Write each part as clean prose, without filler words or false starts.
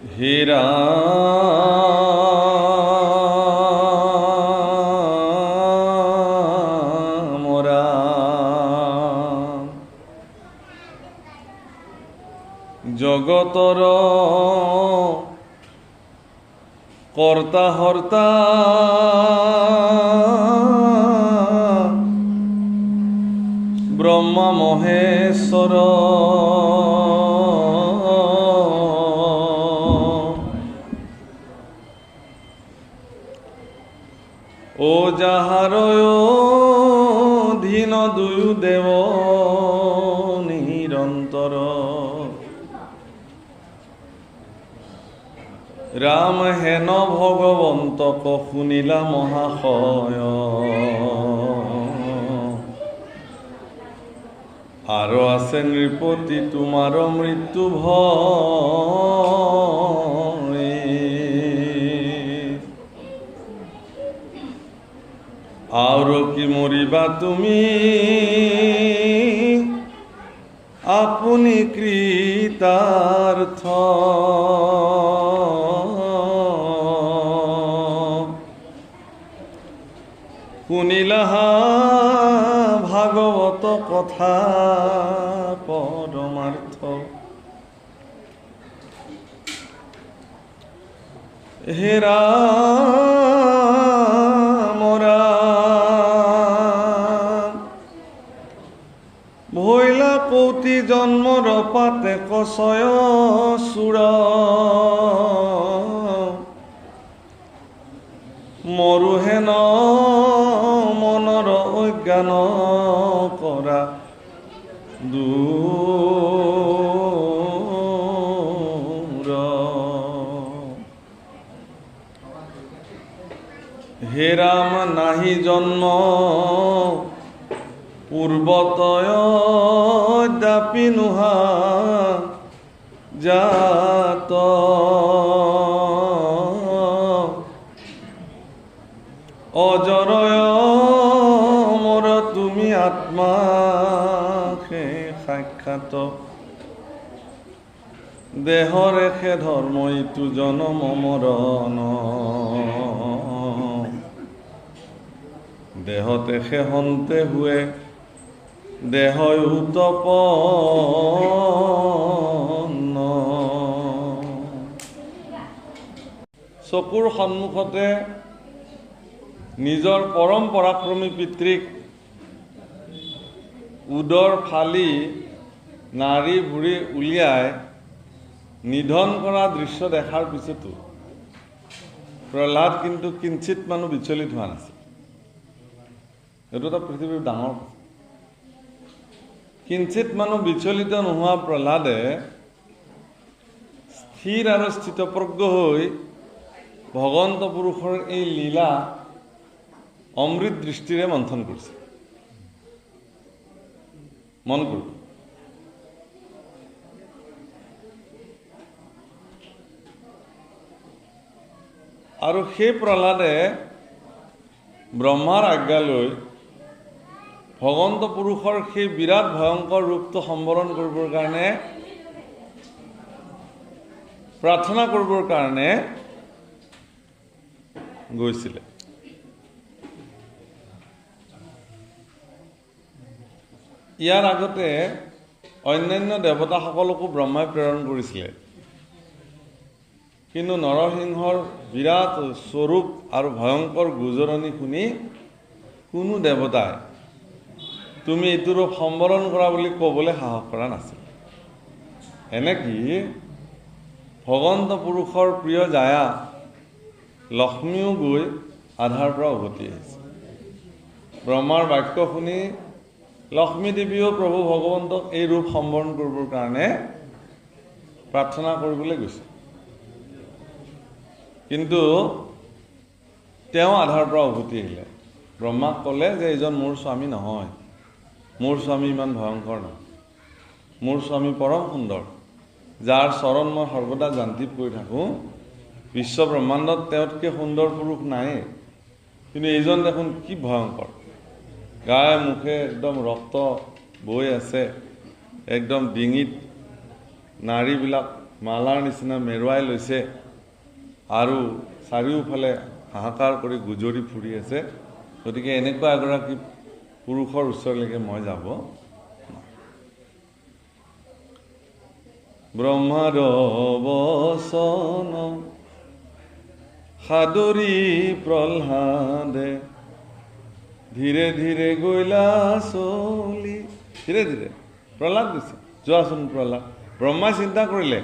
হে ৰাম ৰাম জগতৰ কৰ্তা হৰ্তা ব্ৰহ্মা মহেশ্বৰ ও যাহাৰ অধীন দুয়ু দেব নিৰন্তৰ ৰাম হেন ভগবন্তক শুনিলা মহাশয় আৰু আছে নৃপতি তোমাৰ মৃত্যু ভয় আৰু কি মৰিবা তুমি আপুনি কৃতাৰ্থ শুনিলাহা ভাগৱত কথা পৰমাৰ্থ হে ৰাম ৰাম ভৈলা কৌটি জন্মৰ পাতে কচয় চূড় মৰুহেন মনৰ অজ্ঞান কৰা দূৰ হে ৰাম নাহি জন্ম পূৰ্বতয় দাপি নোহা জাত অজৰয় মোৰ তুমি আত্মা সাক্ষাৎ দেহৰে সে ধৰ্ম ইটো জনম মৰণ দেহতে সে হন্তে হুৱে দেহ উতপন্ন চকুৰ সন্মুখতে নিজৰ পৰম পৰাক্ৰমী পিতৃক উদৰ ফালি নাৰী ভুৰি উলিয়াই নিধন কৰা দৃশ্য দেখাৰ পিছতো প্ৰহ্লাদ কিন্তু কিঞ্চিত মানুহ বিচলিত হোৱা নাছিল। এইটো এটা পৃথিৱীৰ ডাঙৰ কিঞ্চিত মানুহ বিচলিত নোহোৱা প্ৰহ্লাদে স্থিৰ আৰু স্থিতপ্ৰজ্ঞ হৈ ভগৱন্ত পুৰুষৰ এই লীলা অমৃত দৃষ্টিৰে মন্থন কৰিছে। মন কৰিব আৰু সেই প্ৰহ্লাদে ব্ৰহ্মাৰ আজ্ঞা লৈ ভগৱন্ত পুৰুষৰ সেই বিৰাট ভয়ংকৰ ৰূপটো সম্বৰণ কৰিবৰ কাৰণে প্ৰাৰ্থনা কৰিবৰ কাৰণে গৈছিলে। ইয়াৰ আগতে অন্যান্য দেৱতাসকলকো ব্ৰহ্মাই প্ৰেৰণ কৰিছিলে, কিন্তু নৰসিংহৰ বিৰাট স্বৰূপ আৰু ভয়ংকৰ গোজৰণি শুনি কোনো দেৱতাই তুমি এইটো ৰূপ সম্বৰণ কৰা বুলি ক'বলৈ সাহস কৰা নাছিল। এনেকি ভগৱন্ত পুৰুষৰ প্ৰিয় জায়া লক্ষ্মীও গৈ আধাৰ পৰা উভতি আহিছে। ব্ৰহ্মাৰ বাক্য শুনি লক্ষ্মী দেৱীও প্ৰভু ভগৱন্তক এই ৰূপ সম্বৰণ কৰিবৰ কাৰণে প্ৰাৰ্থনা কৰিবলৈ গৈছে, কিন্তু তেওঁ আধাৰ পৰা উভতি আহিলে। ব্ৰহ্মাক ক'লে যে এইজন মোৰ স্বামী নহয়, মোৰ স্বামী ইমান ভয়ংকৰ নহয়, মোৰ স্বামী পৰম সুন্দৰ, যাৰ চৰণ মই সৰ্বদা জান্তিপ কৰি থাকোঁ। বিশ্ব ব্ৰহ্মাণ্ডত তেওঁতকৈ সুন্দৰ পুৰুষ নায়েই, কিন্তু এইজন দেখোন কি ভয়ংকৰ, গায়ে মুখে একদম ৰক্ত বৈ আছে, একদম ডিঙিত নাড়ীবিলাক মালাৰ নিচিনা মেৰুৱাই লৈছে আৰু চাৰিওফালে হাহাকাৰ কৰি গুজৰি ফুৰি আছে। গতিকে এনেকুৱা এগৰাকী পুৰুষৰ ওচৰলৈকে মই যাব। ব্ৰহ্মাৰ বচন সাদৰি প্ৰহ্লাদে ধীৰে ধীৰে গৈলা চলি। ধীৰে ধীৰে প্ৰহ্লাদ গৈছে। যোৱাচোন প্ৰহ্লাদ। ব্ৰহ্মাই চিন্তা কৰিলে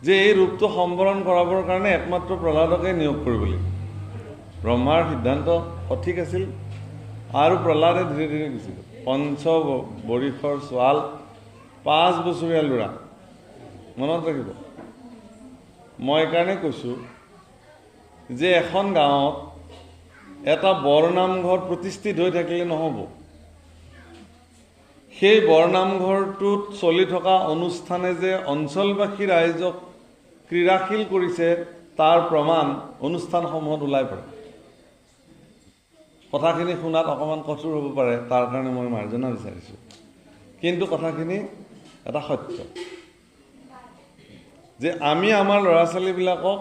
যে এই ৰূপটো সম্বৰণ কৰাবৰ কাৰণে একমাত্ৰ প্ৰহ্লাদকে নিয়োগ কৰিব লাগিব। ব্ৰহ্মাৰ সিদ্ধান্ত সঠিক আছিল আৰু প্ৰহ্লাদে ধীৰে ধীৰে গুচি গ'ল। ৫ বৰিষৰ ছোৱাল, ৫ বছৰীয়া ল'ৰা। মনত ৰাখিব, মই এইকাৰণে কৈছোঁ যে এখন গাঁৱত এটা বৰনামঘৰ প্ৰতিষ্ঠিত হৈ থাকিলে নহ'ব। সেই বৰনামঘৰটোত চলি থকা অনুষ্ঠানে যে অঞ্চলবাসী ৰাইজক ক্ৰীড়াশীল কৰিছে তাৰ প্ৰমাণ অনুষ্ঠানসমূহত ওলাই পৰে। কথাখিনি শুনাত অকণমান কঠোৰ হ'ব পাৰে, তাৰ কাৰণে মই মাৰ্জনা বিচাৰিছোঁ, কিন্তু কথাখিনি এটা সত্য যে আমি আমাৰ ল'ৰা ছোৱালীবিলাকক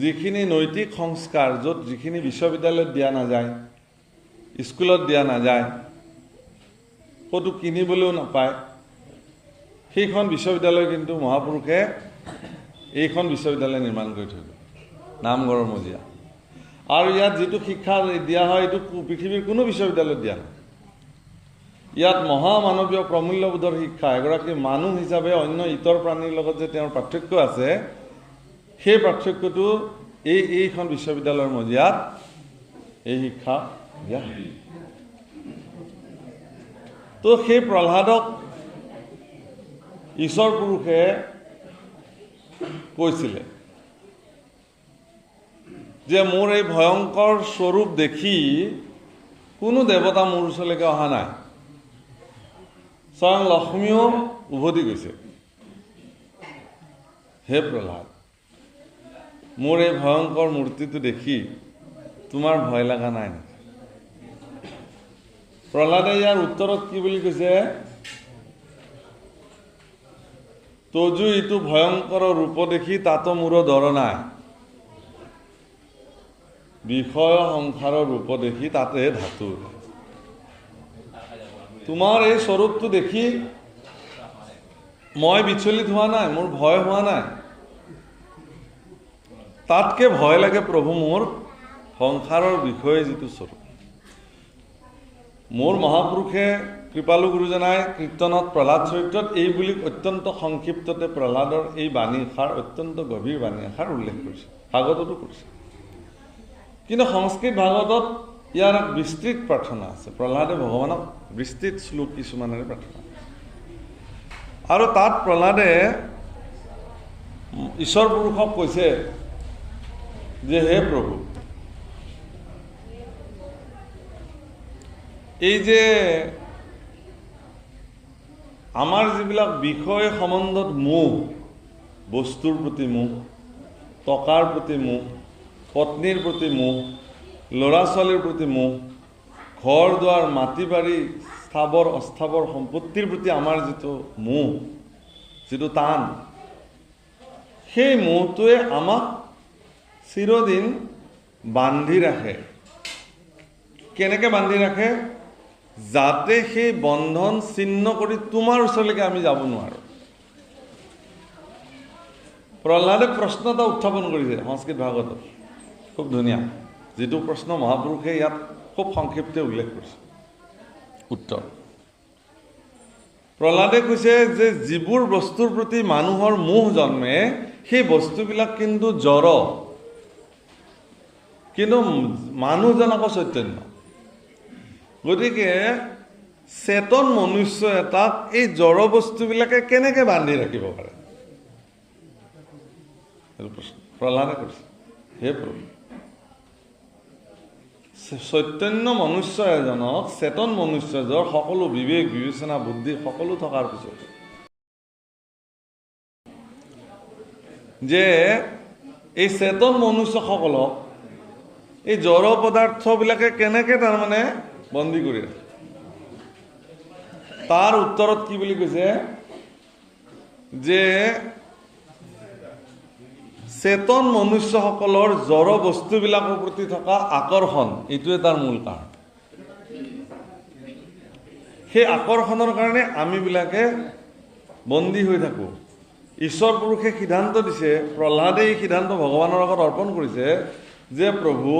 যিখিনি নৈতিক সংস্কাৰ, য'ত যিখিনি বিশ্ববিদ্যালয়ত দিয়া নাযায়, স্কুলত দিয়া নাযায়, ক'তো কিনিবলৈও নাপায়, সেইখন বিশ্ববিদ্যালয় কিন্তু মহাপুৰুষে এইখন বিশ্ববিদ্যালয় নিৰ্মাণ কৰি থৈ গ'ল, নামঘৰৰ মজিয়া। আৰু ইয়াত যিটো শিক্ষা দিয়া হয় এইটো পৃথিৱীৰ কোনো বিশ্ববিদ্যালয়ত দিয়া নাই। ইয়াত মহামানৱীয় প্ৰমূল্যবোধৰ শিক্ষা, এগৰাকী মানুহ হিচাপে অন্য ইতৰ প্ৰাণীৰ লগত যে তেওঁৰ পাৰ্থক্য আছে, সেই পাৰ্থক্যটো এইখন বিশ্ববিদ্যালয়ৰ মজিয়াত এই শিক্ষা দিয়া হয়। তো সেই প্ৰহ্লাদক ঈশ্বৰ পুৰুষে কৈছিলে যে মোৰ এই ভয়ংকৰ স্বৰূপ দেখি কোনো দেৱতা মোৰ ওচৰলৈকে অহা নাই। স্বয়ং লক্ষ্মীও উভতি গৈছে। হে প্ৰহ্লাদ, মোৰ এই ভয়ংকৰ মূৰ্তিটো দেখি তোমাৰ ভয় লগা নাই নেকি? প্ৰহ্লাদে ইয়াৰ উত্তৰত কি বুলি কৈছে? তজু ইটো ভয়ংকৰ ৰূপ দেখি তাতো মোৰ ডৰ নাই, বিষয় সংসাৰৰ ৰূপ দেখি তাতে ধাতু। তোমাৰ এই স্বৰূপটো দেখি মই বিচলিত হোৱা নাই, মোৰ ভয় হোৱা নাই। তাতকে ভয় লাগে প্ৰভু মোৰ সংসাৰৰ বিষয়ে যিটো স্বৰূপ। মোৰ মহাপুৰুষে কৃপালু গুৰুজনাই কীৰ্তনত প্ৰহ্লাদ চৰিত্ৰত এই বুলি অত্যন্ত সংক্ষিপ্ততে প্ৰহ্লাদৰ এই বাণীষাৰ, অত্যন্ত গভীৰ বাণীষাৰ উল্লেখ কৰিছে, ভাগৱততো কৰিছে। কিন্তু সংস্কৃত ভাগৱতত ইয়াৰ এক বিস্তৃত প্ৰাৰ্থনা আছে। প্ৰহ্লাদে ভগৱানক বিস্তৃত শ্লোক কিছুমানেৰে প্ৰাৰ্থনা, আৰু তাত প্ৰহ্লাদে ঈশ্বৰ পুৰুষক কৈছে যে হে প্ৰভু, এই যে আমাৰ যিবিলাক বিষয় সম্বন্ধত মোহ, বস্তুৰ প্ৰতি মোহ, টকাৰ প্ৰতি মোহ, পত্নীৰ প্ৰতি মোহ, ল'ৰা ছোৱালীৰ প্ৰতি মোহ, ঘৰ দুৱাৰ, মাটি বাৰী, স্থাৱৰ অস্থাৱৰ সম্পত্তিৰ প্ৰতি আমাৰ যিটো মোহ, যিটো টান, সেই মোহটোৱে আমাক চিৰদিন বান্ধি ৰাখে। কেনেকৈ বান্ধি ৰাখে? যাতে সেই বন্ধন ছিন্ন কৰি তোমাৰ ওচৰলৈকে আমি যাব নোৱাৰোঁ। প্ৰহ্লাদে প্ৰশ্ন এটা উত্থাপন কৰিছে সংস্কৃত ভাগৱতত, খুব ধুনীয়া, যিটো প্ৰশ্ন মহাপুৰুষে ইয়াত খুব সংক্ষিপ্তে উল্লেখ কৰিছে। উত্তৰ প্ৰহ্লাদে কৈছে যে যিবোৰ বস্তুৰ প্ৰতি মানুহৰ মোহ জন্মে সেই বস্তুবিলাক কিন্তু জড়, কিন্তু মানুহজন আকৌ চৈতন্য। গতিকে চেতন মনুষ্য এটাক এই জড় বস্তুবিলাকে কেনেকৈ বান্ধি ৰাখিব পাৰে? সেইটো প্ৰশ্ন প্ৰহ্লাদে কৰিছে। হে প্ৰভু, চৈতন্য মনুষ্য এজনক, চেতন মনুষ্য এজনৰ সকলো বিবেক বিবেচনা বুদ্ধি সকলো থকাৰ পিছত যে এই চেতন মনুষ্যসকলক এই জড় পদাৰ্থবিলাকে কেনেকৈ তাৰমানে বন্দী কৰি ৰাখে, তাৰ উত্তৰত কি বুলি কৈছে যে চেতন মনুষ্যসকলৰ জড় বস্তুবিলাকৰ প্ৰতি থকা আকৰ্ষণ এইটোৱে তাৰ মূল কাৰণ। সেই আকৰ্ষণৰ কাৰণে আমিবিলাকে বন্দী হৈ থাকোঁ। ঈশ্বৰ পুৰুষে সিদ্ধান্ত দিছে, প্ৰহ্লাদে এই সিদ্ধান্ত ভগৱানৰ আগত অৰ্পণ কৰিছে যে প্ৰভু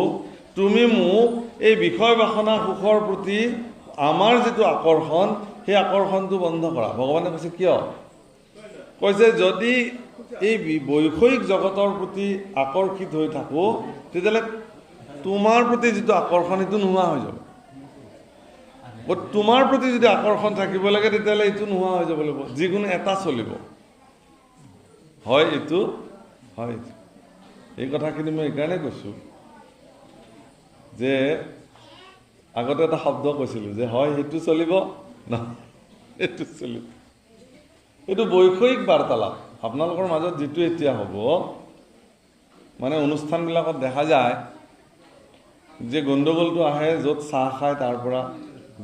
তুমি মোক এই বিষয় বাসনা সুখৰ প্ৰতি আমাৰ যিটো আকৰ্ষণ সেই আকৰ্ষণটো বন্ধ কৰা। ভগৱানে কৈছে কিয়? কৈছে যদি এই বৈষয়িক জগতৰ প্ৰতি আকৰ্ষিত হৈ থাকোঁ তেতিয়াহ'লে তোমাৰ প্ৰতি যিটো আকৰ্ষণ সেইটো নোহোৱা হৈ যাব। তোমাৰ প্ৰতি যদি আকৰ্ষণ থাকিব লাগে তেতিয়াহ'লে এইটো নোহোৱা হৈ যাব লাগিব। যিকোনো এটা চলিব, হয় এইটো হয় এইটো। এই কথাখিনি মই এইকাৰণে কৈছোঁ যে আগতে এটা শব্দ কৈছিলোঁ যে হয় সেইটো চলিব, নহয় এইটো চলিব। এইটো বৈষয়িক বাৰ্তালাপ আপোনালোকৰ মাজত যিটো এতিয়া হ'ব, মানে অনুষ্ঠানবিলাকত দেখা যায় যে গণ্ডগোলটো আহে য'ত চাহ খায় তাৰ পৰা,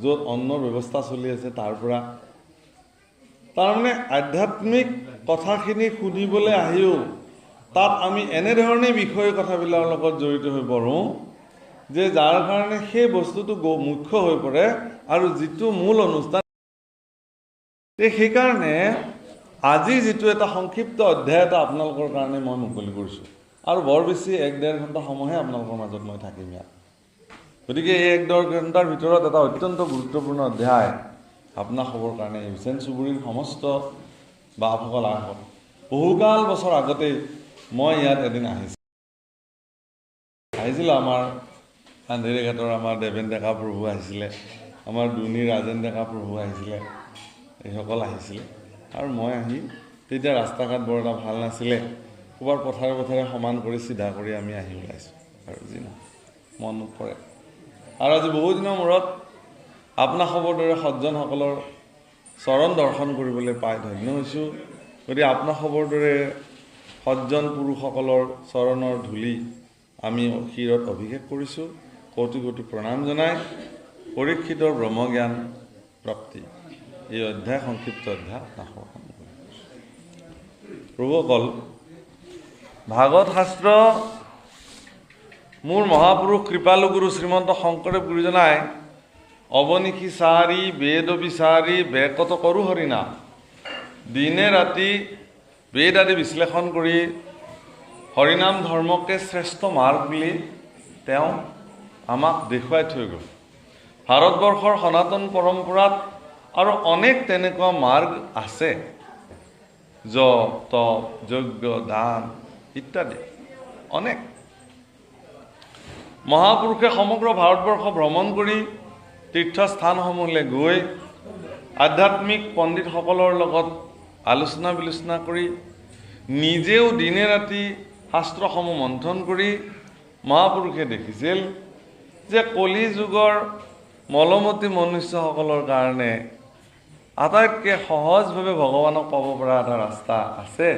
য'ত অন্নৰ ব্যৱস্থা চলি আছে তাৰ পৰা। তাৰমানে আধ্যাত্মিক কথাখিনি শুনিবলৈ আহিও তাত আমি এনেধৰণে বিষয় কথাবিলাকৰ লগত জড়িত হৈ পৰোঁ যে যাৰ কাৰণে সেই বস্তুটো মুখ্য হৈ পৰে আৰু যিটো মূল অনুষ্ঠান। সেইকাৰণে আজি যিটো এটা সংক্ষিপ্ত অধ্যায় এটা আপোনালোকৰ কাৰণে মই মুকলি কৰিছোঁ, আৰু বৰ বেছি 1-1.5 ঘণ্টা সময়হে আপোনালোকৰ মাজত মই থাকিম ইয়াত। গতিকে এই 1-1.5 ঘণ্টাৰ ভিতৰত এটা অত্যন্ত গুৰুত্বপূৰ্ণ অধ্যায় আপোনাৰ খবৰ কাৰণে হুছেইন চুবুৰীৰ সমস্ত বাপসকল আহক। বহুকাল বছৰ আগতেই মই ইয়াত এদিন আহিছিলোঁ। আমাৰ আন্ধেৰিঘাটৰ আমাৰ দেৱেন ডেকা প্ৰভু আহিছিলে, আমাৰ দুৰ্নীৰ ৰাজেন ডেকা প্ৰভু আহিছিলে, এইসকল আহিছিলে। আৰু মই আহি তেতিয়া ৰাস্তা ঘাট বৰ এটা ভাল নাছিলে, ক'ৰবাৰ পথাৰে পথাৰে সমান কৰি চিধা কৰি আমি আহি ওলাইছোঁ। আৰু যি নহয় মন পৰে। আৰু আজি বহুদিনৰ মূৰত আপোনাসৱৰ দৰে সজ্জনসকলৰ চৰণ দৰ্শন কৰিবলৈ পাই ধন্য হৈছোঁ। গতিকে আপোনাসৱৰ দৰে সজ্জন পুৰুষসকলৰ চৰণৰ ধূলি আমি শিৰত অভিষেক কৰিছোঁ। কোটি কোটি প্ৰণাম জনাই পৰীক্ষিতৰ ব্ৰহ্মজ্ঞান প্ৰাপ্তি এই অধ্যায় সংক্ষিপ্ত অধ্যায় নাশৰ প্ৰভুসকল। ভাগৱত শাস্ত্ৰ মোৰ মহাপুৰুষ কৃপালু গুৰু শ্ৰীমন্ত শংকৰদেৱ গুৰুজনাই অৱনিশি চাৰি বেদ বিচাৰি বেকত কৰো হৰিনাম, দিনে ৰাতি বেদ আদি বিশ্লেষণ কৰি হৰিনাম ধৰ্মকে শ্ৰেষ্ঠ মাৰ্গ বুলি তেওঁ আমাক দেখুৱাই থৈ গ'ল। ভাৰতবৰ্ষৰ সনাতন পৰম্পৰাত আৰু অনেক তেনেকুৱা মাৰ্গ আছে, জপ তপ যজ্ঞ দান ইত্যাদি অনেক। মহাপুৰুষে সমগ্ৰ ভাৰতবৰ্ষ ভ্ৰমণ কৰি তীৰ্থস্থানসমূহলৈ গৈ আধ্যাত্মিক পণ্ডিতসকলৰ লগত আলোচনা বিলোচনা কৰি নিজেও দিনে ৰাতি শাস্ত্ৰসমূহ মন্থন কৰি মহাপুৰুষে দেখিছিল যে কলি যুগৰ মলমতী মনুষ্যসকলৰ কাৰণে আটাইতকৈ সহজভাৱে ভগৱানক পাব পৰা এটা ৰাস্তা আছে।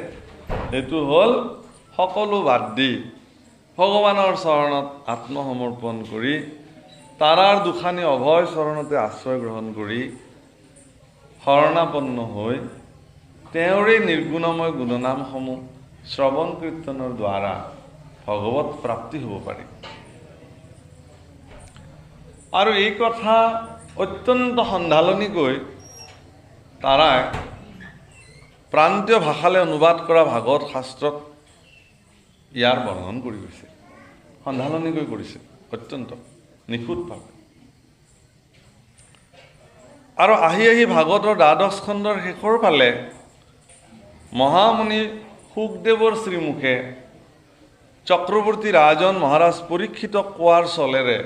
সেইটো হ'ল সকলো বাদ দি ভগৱানৰ চৰণত আত্মসমৰ্পণ কৰি তাৰাৰ দুখানি অভয় চৰণতে আশ্ৰয় গ্ৰহণ কৰি শৰণাপন্ন হৈ তেওঁৰে নিৰ্গুণময় গুণনামসমূহ শ্ৰৱণ কীৰ্তনৰ দ্বাৰা ভগৱত প্ৰাপ্তি হ'ব পাৰি। আৰু এই কথা অত্যন্ত সন্ধালনিকৈ তাৰাই প্ৰান্তীয় ভাষালৈ অনুবাদ কৰা ভাগৱত শাস্ত্ৰত ইয়াৰ বৰ্ণন কৰি গৈছে, সন্ধালনিকৈ কৰিছে অত্যন্ত নিখুঁতভাৱে। আৰু আহি আহি ভাগৱতৰ ১২ স্কন্ধৰ শেষৰ ফালে মহামুনি শুকদেৱৰ শ্ৰীমুখে চক্ৰৱৰ্তী ৰাজন মহাৰাজ পৰীক্ষিতক কোৱাৰ চলেৰে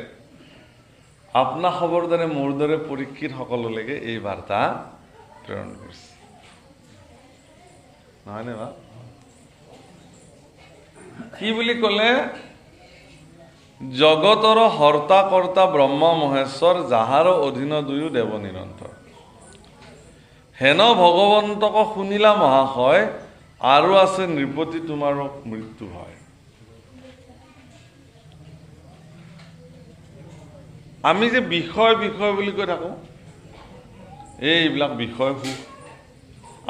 আপনা খবৰ দৰে মোৰ দৰে পৰীক্ষিত সকললৈকে এই বাৰ্তা প্ৰেৰণ কৰিছে, নহয়নে বা? কি বুলি ক'লে? জগতৰ হৰ্তা কৰ্তা ব্ৰহ্ম মহেশ্বৰ যাহাৰ অধীন দুয়ো দেৱ নিৰন্তৰ, হেন ভগৱন্তক শুনিলা মহাশয় আৰু আছে নৃপতি তোমাৰো মৃত্যু হয়। আমি যে বিষয় বিষয় বুলি কৈ থাকোঁ, এইবিলাক বিষয় সুখ,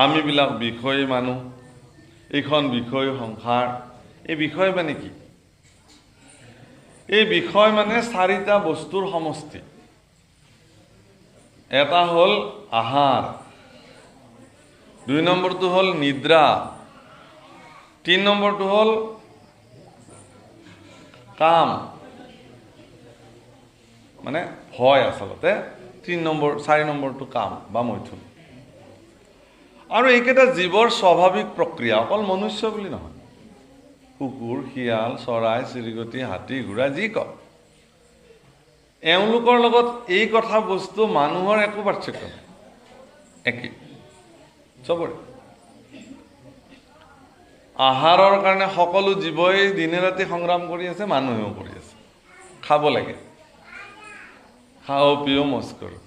আমিবিলাক বিষয়ী মানুহ, এইখন বিষয় সংসাৰ, এই বিষয় মানে কি? এই বিষয় মানে চাৰিটা বস্তুৰ সমষ্টি। এটা হ'ল আহাৰ, 2 নম্বৰটো হ'ল নিদ্ৰা, 3 নম্বৰটো হ'ল কাম মানে ভয় আচলতে, 4 নম্বৰটো কাম বা মৈথুন। আৰু এইকেইটা জীৱৰ স্বাভাৱিক প্ৰক্ৰিয়া, অকল মনুষ্য বুলি নহয়, কুকুৰ, শিয়াল, চৰাই চিৰিকটি, হাতী, ঘোঁৰা যি কওক, এওঁলোকৰ লগত এই কথা বস্তু মানুহৰ একো পাৰ্থক্য নাই, একেই চবৰে। আহাৰৰ কাৰণে সকলো জীৱই দিনে ৰাতি সংগ্ৰাম কৰি আছে, মানুহেও কৰি আছে। খাব লাগে, খাওঁ পিও মজ কৰোঁ,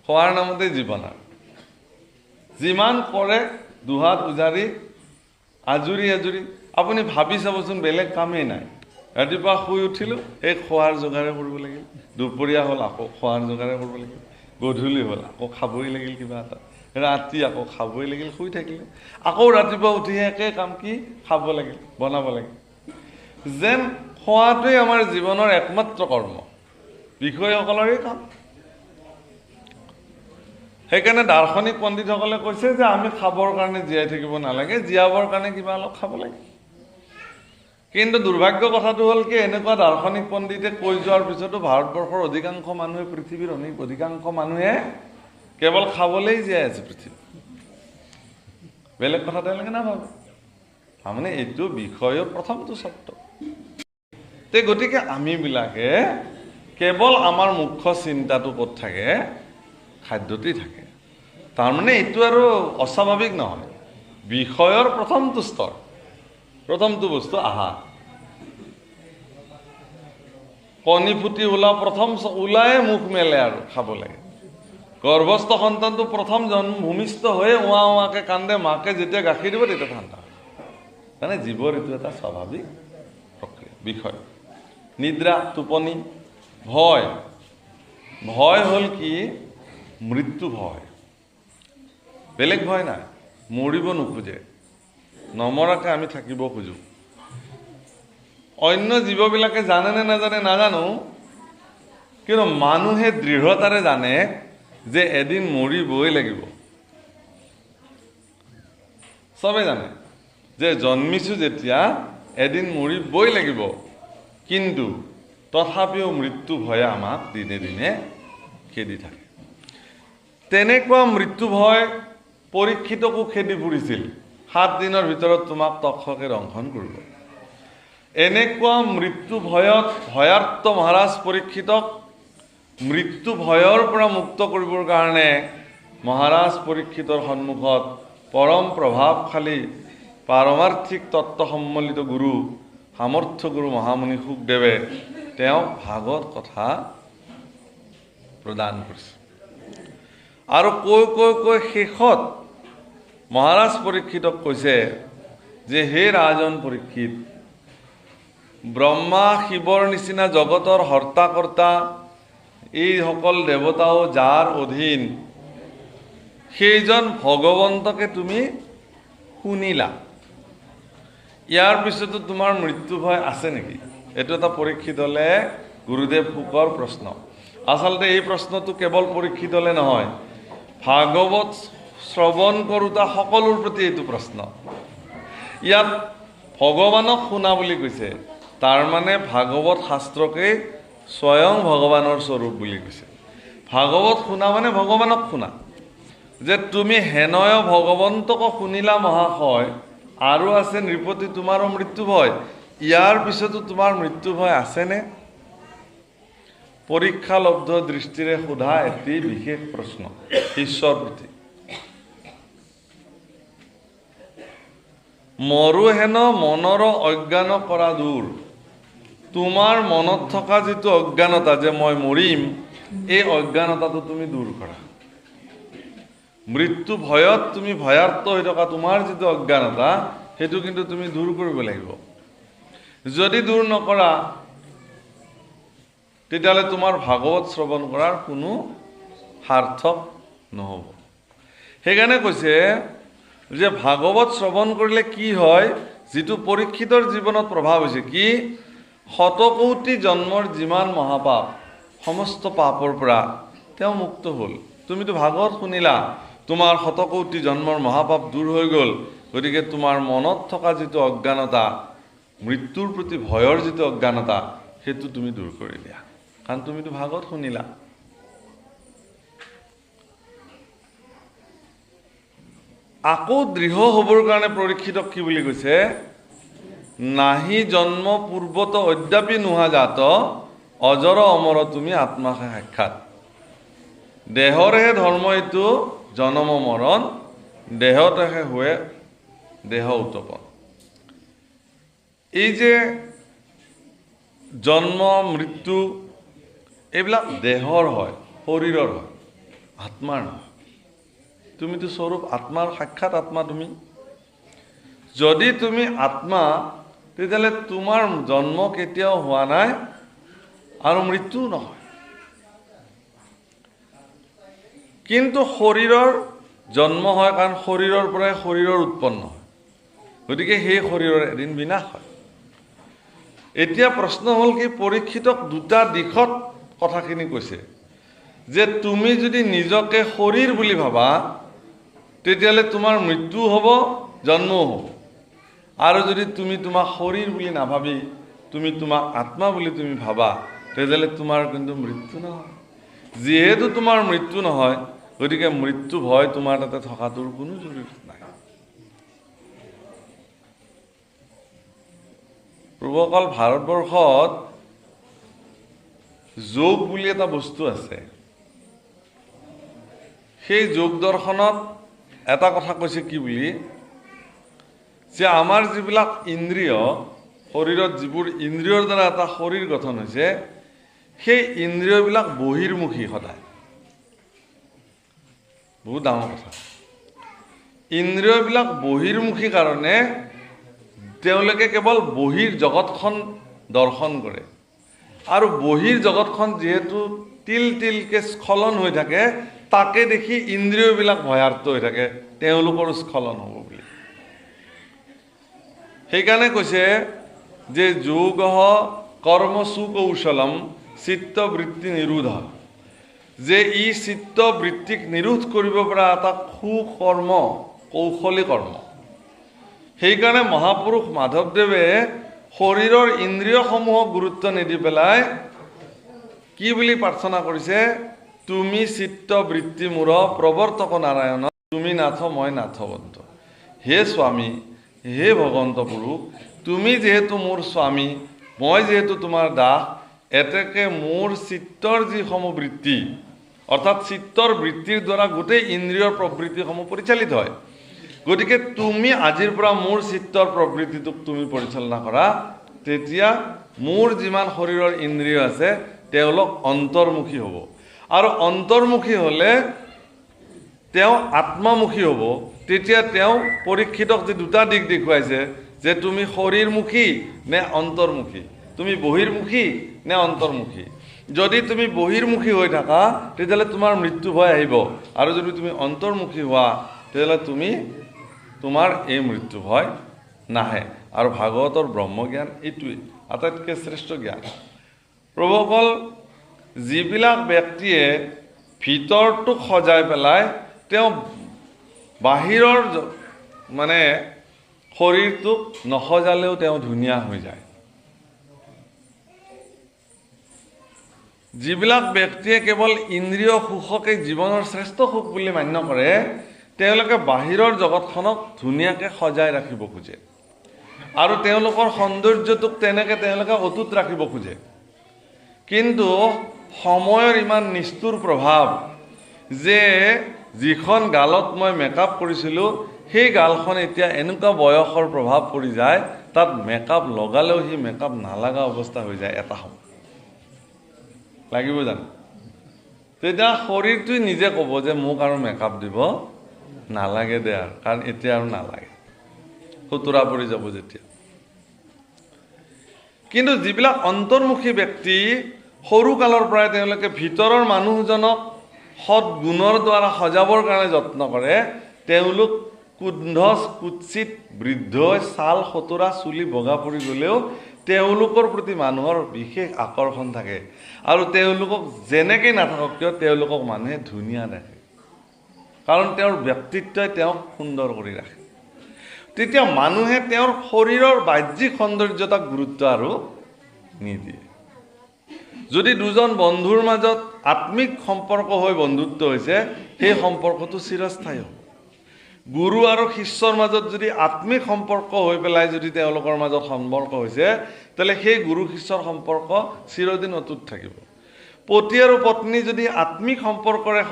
খোৱাৰ নামতে জীৱন। আৰু যিমান কৰে দুহাত উজাৰি আজৰি আজৰি। আপুনি ভাবি চাবচোন, বেলেগ কামেই নাই। ৰাতিপুৱা শুই উঠিলোঁ, এই খোৱাৰ যোগাৰে কৰিব লাগিল, দুপৰীয়া হ'ল আকৌ খোৱাৰ যোগাৰে কৰিব লাগিল, গধূলি হ'ল আকৌ খাবই লাগিল কিবা এটা, ৰাতি আকৌ খাবই লাগিল, শুই থাকিলে, আকৌ ৰাতিপুৱা উঠিহে একে কাম, কি খাব লাগিল, বনাব লাগিল। যেন খোৱাটোৱেই আমাৰ জীৱনৰ একমাত্ৰ কৰ্ম, বিষয়সকলৰে কাম। সেইকাৰণে দাৰ্শনিক পণ্ডিতসকলে কৈছে যে আমি খাবৰ কাৰণে জীয়াই থাকিব নালাগে, জীয়াবৰ কাৰণে কিবা অলপ খাব লাগে। কিন্তু দুৰ্ভাগ্য কথাটো হ'ল কি, এনেকুৱা দাৰ্শনিক পণ্ডিতে কৈ যোৱাৰ পিছতো ভাৰতবৰ্ষৰ অধিকাংশ মানুহে, পৃথিৱীৰ অধিকাংশ মানুহে কেৱল খাবলেই জীয়াই আছে পৃথিৱী, বেলেগ কথা তেওঁলোকে নাভাবে। তাৰমানে এইটো বিষয়ৰ প্ৰথমটো চৰ্ত। গতিকে আমিবিলাকে কেৱল আমাৰ মুখ্য চিন্তাটো ক'ত থাকে? খাদ্যতেই থাকে। তাৰমানে এইটো আৰু অস্বাভাৱিক নহয়, বিষয়ৰ প্ৰথমটো স্তৰ, প্ৰথমটো বস্তু আহাৰ। কণী ফুটি ওলা প্ৰথম ওলায়ে মুখ মেলে আৰু খাব লাগে। গৰ্ভস্থ সন্তানটো প্ৰথম ভূমিষ্ঠ হৈয়ে উৱা উৱাকে কান্দে, মাকে যেতিয়া গাখীৰ দিব তেতিয়া ঠাণ্ডা। মানে জীৱৰ এইটো এটা স্বাভাৱিক প্ৰক্ৰিয়া, বিষয়। নিদ্ৰা, টোপনি, ভয়। ভয় হ'ল কি? মৃত্যু ভয়, বেলেগ ভয় নাই। মৰিব নোখোজে, নমৰাকে আমি থাকিব খোজোঁ। অন্য জীৱবিলাকে জানে নে নাজানে নাজানো, কিন্তু মানুহে দৃঢ়তাৰে জানে যে এদিন মৰিবই লাগিব। চবেই জানে যে জন্মিছোঁ যেতিয়া এদিন মৰিবই লাগিব, কিন্তু তথাপিও মৃত্যু ভয়ে আমাক দিনে দিনে খেদি থাকে। তেনেকুৱা মৃত্যু ভয় পৰীক্ষিতকো খেদি ফুৰিছিল। 7 দিনৰ ভিতৰত তোমাক তক্ষকে দংশন কৰিব। এনেকুৱা মৃত্যু ভয়ত ভয়াৰ্ত মহাৰাজ পৰীক্ষিতক মৃত্যু ভয়ৰ পৰা মুক্ত কৰিবৰ কাৰণে মহাৰাজ পৰীক্ষিতৰ সন্মুখত পৰম প্ৰভাৱশালী পাৰমাৰ্থিক তত্ত্ব সন্মিলিত গুৰু, সামৰ্থ্য গুৰু মহামুনি শুকদেৱে তেওঁক ভাগৱত কথা প্ৰদান কৰিছে। আৰু কৈ শেষত মহাৰাজ পৰীক্ষিতক কৈছে যে হে ৰাজন পৰীক্ষিত, ব্ৰহ্মা শিৱৰ নিচিনা জগতৰ হৰ্তা কৰ্তা এইসকল দেৱতাও যাৰ অধীন, সেইজন ভগৱন্তকে তুমি শুনিলা, ইয়াৰ পিছতো তোমাৰ মৃত্যু ভয় আছে নেকি? এইটো এটা পৰীক্ষিতলে গুৰুদেৱ শুকৰ প্ৰশ্ন। আচলতে এই প্ৰশ্নটো কেৱল পৰীক্ষিতলে নহয়, ভাগৱত শ্ৰৱণ কৰোঁতা সকলোৰ প্ৰতি এইটো প্ৰশ্ন। ইয়াত ভগৱানক শুনা বুলি কৈছে, তাৰমানে ভাগৱত শাস্ত্ৰকেই স্বয়ং ভগৱানৰ স্বৰূপ বুলি কৈছে। ভাগৱত শুনা মানে ভগৱানক শুনা। যে তুমি হেনয় ভগৱন্তক শুনিলা মহাশয়, আৰু আছে নৃপতি তোমাৰো মৃত্যু ভয়, ইয়াৰ পিছতো তোমাৰ মৃত্যু ভয় আছেনে? পৰীক্ষালব্ধ দৃষ্টিৰে সোধা এটি বিশেষ প্ৰশ্ন ঈশ্বৰ প্ৰতি। মৰো হেন মনৰ অজ্ঞান কৰা দূৰ। তোমাৰ মনত থকা যিটো অজ্ঞানতা যে মই মৰিম, এই অজ্ঞানতাটো তুমি দূৰ কৰা। মৃত্যু ভয়ত তুমি ভয়াৰ্ত হৈ থকা তোমাৰ যিটো অজ্ঞানতা, সেইটো কিন্তু তুমি দূৰ কৰিব লাগিব। যদি দূৰ নকৰা, তেতিয়াহ'লে তোমাৰ ভাগৱত শ্ৰৱণ কৰাৰ কোনো সাৰ্থক নহ'ব। সেইকাৰণে কৈছে যে ভাগৱত শ্ৰৱণ কৰিলে কি হয়, যিটো পৰীক্ষিতৰ জীৱনত প্ৰভাৱ হৈছে কি শতকৌটি জন্মৰ যিমান মহাপাপ সমস্ত পাপৰ পৰা তেওঁ মুক্ত হ'ল। তুমিতো ভাগৱত শুনিলা, তোমাৰ শতকৌটি জন্মৰ মহাপাপ দূৰ হৈ গ'ল। গতিকে তোমাৰ মনত থকা যিটো অজ্ঞানতা, মৃত্যুৰ প্ৰতি ভয়ৰ যিটো অজ্ঞানতা, সেইটো তুমি দূৰ কৰি দিয়া, কাৰণ তুমিতো ভাগৱত শুনিলা। আকৌ দৃঢ় হ'বৰ কাৰণে পৰীক্ষিতক কি বুলি কৈছে? নাহি জন্ম পূৰ্বত অদ্যাপি নোহা জাত অজৰ অমৰ তুমি আত্মাকে সাক্ষাৎ। দেহৰহে ধৰ্ম এইটো জনম মৰণ, দেহতেহে হোৱে দেহ উত্তপন। এই যে জন্ম মৃত্যু এইবিলাক দেহৰ হয়, শৰীৰৰ হয়, আত্মাৰ নহয়। তুমিতো স্বৰূপ আত্মাৰ, সাক্ষাৎ আত্মা তুমি। যদি তুমি আত্মা, তেতিয়াহ'লে তোমাৰ জন্ম কেতিয়াও হোৱা নাই আৰু মৃত্যু নহয়। কিন্তু শৰীৰৰ জন্ম হয়, কাৰণ শৰীৰৰ পৰাই শৰীৰৰ উৎপন্ন হয়। গতিকে সেই শৰীৰৰ এদিন বিনাশ হয়। এতিয়া প্ৰশ্ন হ'ল কি, পৰীক্ষিতক দুটা দিশত কথাখিনি কৈছে যে তুমি যদি নিজকে শৰীৰ বুলি ভাবা, তেতিয়াহ'লে তোমাৰ মৃত্যু হ'ব, জন্মও হ'ব। আৰু যদি তুমি তোমাক শৰীৰ বুলি নাভাবি তুমি তোমাক আত্মা বুলি তুমি ভাবা, তেতিয়াহ'লে তোমাৰ কিন্তু মৃত্যু নহয়। যিহেতু তোমাৰ মৃত্যু নহয়, গতিকে মৃত্যু ভয় তোমাৰ তাতে থকাটোৰ কোনো জৰুৰী নাই। প্ৰভুসকল, ভাৰতবৰ্ষত যোগ বুলি এটা বস্তু আছে। সেই যোগ দৰ্শনত এটা কথা কৈছে কি বুলি, যে আমাৰ যিবিলাক ইন্দ্ৰিয়, শৰীৰত যিবোৰ ইন্দ্ৰিয়ৰ দ্বাৰা এটা শৰীৰ গঠন হৈছে, সেই ইন্দ্ৰিয়বিলাক বহিৰ্মুখী সদায়। বহুত ডাঙৰ কথা। ইন্দ্ৰিয়বিলাক বহিৰ্মুখী কাৰণে তেওঁলোকে কেৱল বহিৰ জগতখন দৰ্শন কৰে। আৰু বহিৰ জগতখন যিহেতু তিল তিলকে স্খলন হৈ থাকে, তাকে দেখি ইন্দ্ৰিয়বিলাক ভয়াৰ্ত হৈ থাকে, তেওঁলোকৰো স্খলন হ'ব বুলি। সেইকাৰণে কৈছে যে যোগঃ কৰ্ম সুকৌশলম চিত্তবৃত্তি নিৰোধ, যে ই চিত্তবৃত্তিক নিৰোধ কৰিব পৰা এটা সুকৰ্ম, কৌশলী কৰ্ম। সেইকাৰণে মহাপুৰুষ মাধৱদেৱে শৰীৰৰ ইন্দ্ৰিয়সমূহক গুৰুত্ব নিদি পেলাই কি বুলি প্ৰাৰ্থনা কৰিছে? তুমি চিত্তবৃত্তি মূৰ প্ৰৱৰ্তক নাৰায়ণ, তুমি নাথ মই নাথবন্ত। হে স্বামী, হে ভগৱন্ত পুৰুষ, তুমি যিহেতু মোৰ স্বামী, মই যিহেতু তোমাৰ দাস, এতেকে মোৰ চিত্তৰ যিসমূহ বৃত্তি, অৰ্থাৎ চিত্তৰ বৃত্তিৰ দ্বাৰা গোটেই ইন্দ্ৰিয়ৰ প্ৰবৃত্তিসমূহ পৰিচালিত হয়। গতিকে তুমি আজিৰ পৰা মোৰ চিত্তৰ প্ৰবৃত্তিটোক তুমি পৰিচালনা কৰা, তেতিয়া মোৰ যিমান শৰীৰৰ ইন্দ্ৰিয় আছে তেওঁলোক অন্তৰ্মুখী হ'ব। আৰু অন্তৰ্মুখী হ'লে তেওঁ আত্মামুখী হ'ব। তেতিয়া তেওঁ পৰীক্ষিতক যে দুটা দিশ দেখুৱাইছে, যে তুমি শৰীৰমুখী নে অন্তৰ্মুখী, তুমি বহিৰ্মুখী নে অন্তৰ্মুখী। যদি তুমি বহিৰ্মুখী হৈ থাকা, তেতিয়াহ'লে তোমাৰ মৃত্যু ভয় আহিব। আৰু যদি তুমি অন্তৰ্মুখী হোৱা, তেতিয়াহ'লে তোমাৰ এই মৃত্যু ভয় নাহে। আৰু ভাগৱতৰ ব্ৰহ্মজ্ঞান এইটোৱেই আটাইতকৈ শ্ৰেষ্ঠ জ্ঞান। প্ৰভুসকল, যিবিলাক ব্যক্তিয়ে ভিতৰটোক সজাই পেলাই তেওঁ বাহিৰৰ মানে শৰীৰটোক নসজালেও তেওঁ ধুনীয়া হৈ যায়, যিবিলাক ব্যক্তিয়ে কেৱল ইন্দ্ৰিয় সুখকে জীৱনৰ শ্ৰেষ্ঠ সুখ বুলি মান্য কৰে, তেওঁলোকে বাহিৰৰ জগতখনক ধুনীয়াকৈ সজাই ৰাখিব খোজে আৰু তেওঁলোকৰ সৌন্দৰ্যটোক তেনেকৈ তেওঁলোকে অটুট ৰাখিব খোজে। কিন্তু সময়ৰ ইমান নিষ্ঠুৰ প্ৰভাৱ যে যিখন গালত মই মেকআপ কৰিছিলোঁ, সেই গালখন এতিয়া এনেকুৱা বয়সৰ প্ৰভাৱ পৰি যায়, তাত মেকআপ লগালেও সি মেকআপ নালাগা অৱস্থা হৈ যায় এটা সময়। লাগিব জানো? তেতিয়া শৰীৰটোৱে নিজে ক'ব যে মোক আৰু মেকআপ দিব নালাগে দে, আৰু কাৰণ এতিয়া আৰু নালাগে, খুতুৰা পৰি যাব যেতিয়া। কিন্তু যিবিলাক অন্তৰ্মুখী ব্যক্তি, সৰুকালৰ পৰাই তেওঁলোকে ভিতৰৰ মানুহজনক সৎ গুণৰ দ্বাৰা সজাবৰ কাৰণে যত্ন কৰে, তেওঁলোক কুন্ধচ কুৎসিত বৃদ্ধই ছাল খতৰা চুলি বগা পৰি গ'লেও তেওঁলোকৰ প্ৰতি মানুহৰ বিশেষ আকৰ্ষণ থাকে আৰু তেওঁলোকক যেনেকৈ নাথাকক কিয় তেওঁলোকক মানুহে ধুনীয়া দেখে কাৰণ তেওঁৰ ব্যক্তিত্বই তেওঁক সুন্দৰ কৰি ৰাখে তেতিয়া মানুহে তেওঁৰ শৰীৰৰ বাহ্যিক সৌন্দৰ্যতাক গুৰুত্ব আৰু নিদিয়ে যদি দুজন বন্ধুৰ মাজত আত্মিক সম্পৰ্ক হৈ বন্ধুত্ব হৈছে সেই সম্পৰ্কটো চিৰস্থায়ী হ'ব গুৰু আৰু শিষ্যৰ মাজত যদি আত্মিক সম্পৰ্ক হৈ পেলাই যদি তেওঁলোকৰ মাজত সম্পৰ্ক হৈছে তেলে সেই গুৰু শিষ্যৰ সম্পৰ্ক চিৰদিন অটুট থাকিব পতি আৰু পত্নী যদি আত্মিক সম্পৰ্কৰে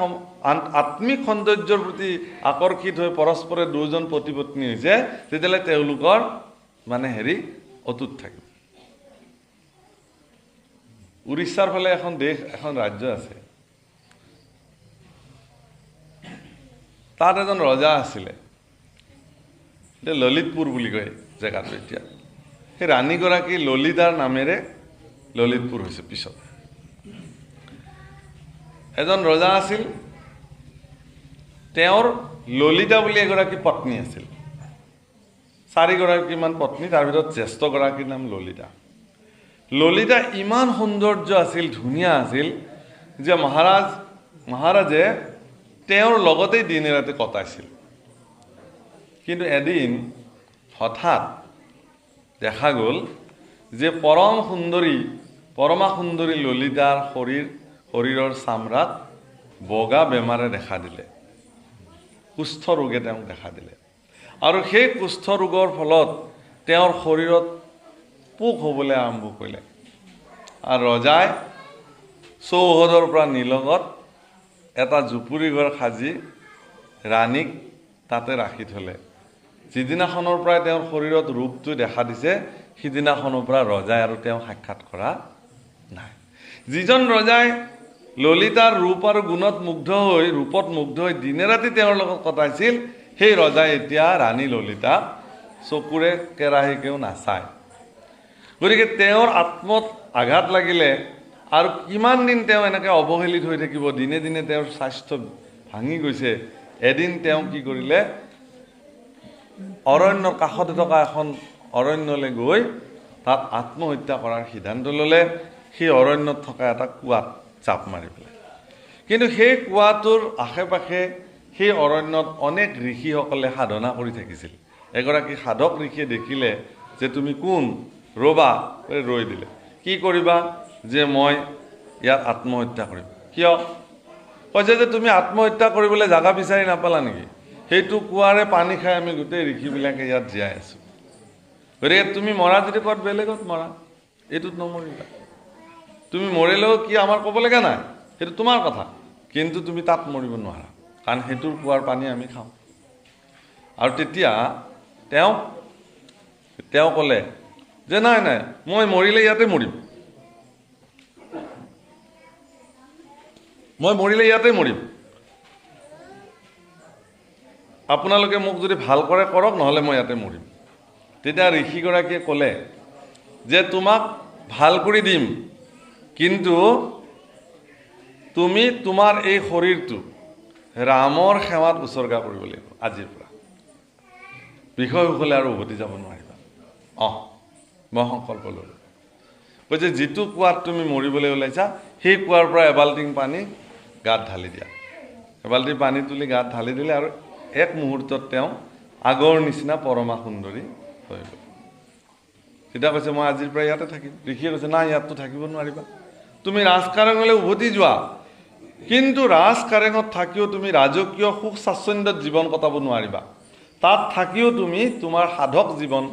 আত্মিক সৌন্দৰ্যৰ প্ৰতি আকৰ্ষিত হৈ পৰস্পৰে দুজন পতি পত্নী হৈছে তেতিয়ালে তেওঁলোকৰ মানে অটুট থাকিব উৰিষ্যাৰ ফালে এখন দেশ এখন ৰাজ্য আছে তাত এজন ৰজা আছিলে এটা ললিতপুৰ বুলি কয় জেগাটো এতিয়া সেই ৰাণীগৰাকী ললিতাৰ নামেৰে ললিতপুৰ হৈছে পিছত এজন ৰজা আছিল তেওঁৰ ললিতা বুলি এগৰাকী পত্নী আছিল চাৰিগৰাকীমান পত্নী তাৰ ভিতৰত জ্যেষ্ঠগৰাকীৰ নাম ললিতা ললিতা ইমান সৌন্দৰ্য আছিল ধুনীয়া আছিল যে মহাৰাজে তেওঁৰ লগতেই দিনে ৰাতি কটাইছিল কিন্তু এদিন হঠাৎ দেখা গ'ল যে পৰমা সুন্দৰী ললিতাৰ শৰীৰৰ চামৰাত বগা বেমাৰে দেখা দিলে কুষ্ঠ ৰোগে তেওঁক দেখা দিলে আৰু সেই কুষ্ঠ ৰোগৰ ফলত তেওঁৰ শৰীৰত পোক হ'বলৈ আৰম্ভ কৰিলে আৰু ৰজাই চৌহদৰ পৰা নিলগত এটা জুপুৰি ঘৰ সাজি ৰাণীক তাতে ৰাখি থলে যিদিনাখনৰ পৰাই তেওঁৰ শৰীৰত ৰোগটো দেখা দিছে সিদিনাখনৰ পৰা ৰজাই আৰু তেওঁ সাক্ষাৎ কৰা নাই যিজন ৰজাই ললিতাৰ ৰূপ আৰু গুণত ৰূপত মুগ্ধ হৈ দিনে ৰাতি তেওঁৰ লগত কটাইছিল সেই ৰজাই এতিয়া ৰাণী ললিতা চকুৰে কেৰাহীকেও নাচায় গতিকে তেওঁৰ আত্মত আঘাত লাগিলে আৰু কিমান দিন তেওঁ এনেকৈ অৱহেলিত হৈ থাকিব দিনে দিনে তেওঁৰ স্বাস্থ্য ভাঙি গৈছে এদিন তেওঁ কি কৰিলে অৰণ্যৰ কাষতে থকা এখন অৰণ্যলৈ গৈ তাত আত্মহত্যা কৰাৰ সিদ্ধান্ত ল'লে সেই অৰণ্যত থকা এটা কুৱাত চাপ মাৰি পেলাই কিন্তু সেই কুৱাটোৰ আশে পাশে সেই অৰণ্যত অনেক ঋষিসকলে সাধনা কৰি থাকিছিল এগৰাকী সাধক ঋষিয়ে দেখিলে যে তুমি কোন ৰবা ৰৈ দিলে কি কৰিবা যে মই ইয়াত আত্মহত্যা কৰিম কিয় কৈছে যে তুমি আত্মহত্যা কৰিবলৈ জাগা বিচাৰি নাপালা নেকি সেইটো কুৱাৰে পানী খাই আমি গোটেই ঋষিবিলাকে ইয়াত জীয়াই আছো গতিকে তুমি মৰা যদি ক'ত বেলেগত মৰা এইটোত নমৰিবা তুমি মৰিলেও কি আমাৰ ক'ব লগা নাই সেইটো তোমাৰ কথা কিন্তু তুমি তাত মৰিব নোৱাৰা কাৰণ সেইটোৰ কুৱাৰ পানী আমি খাওঁ আৰু তেতিয়া তেওঁ ক'লে যে নাই মই মৰিলে ইয়াতে মৰিম আপোনালোকে মোক যদি ভাল কৰে কৰক নহ'লে মই ইয়াতে মৰিম তেতিয়া ঋষিগৰাকীয়ে ক'লে যে তোমাক ভাল কৰি দিম কিন্তু তুমি তোমাৰ এই শৰীৰটো ৰামৰ সেৱাত উৎসৰ্গা কৰিব লাগিব আজিৰ পৰা বিষয়সকলে আৰু উভতি যাব নোৱাৰিবা মই সংকল্প ল'লোঁ কৈছে যিটো কুৱাত তুমি মৰিবলৈ ওলাইছা সেই কুৱাৰ পৰা এবাল্টিং পানী গাত ঢালি দিয়া এবাল্টি পানী তুলি গাত ঢালি দিলে আৰু এক মুহূৰ্তত তেওঁ আগৰ নিচিনা পৰমা সুন্দৰী হৈ গ'ল তেতিয়া কৈছে মই আজিৰ পৰা ইয়াতে থাকিম ঋষিয়ে কৈছে নাই ইয়াততো থাকিব নোৱাৰিবা তুমি ৰাজকাৰেঙলৈ উভতি যোৱা কিন্তু ৰাজকাৰেঙত থাকিও তুমি ৰাজকীয় সুখ স্বাচ্ছন্দ্যত জীৱন কটাব নোৱাৰিবা তাত থাকিও তুমি তোমাৰ সাধক জীৱন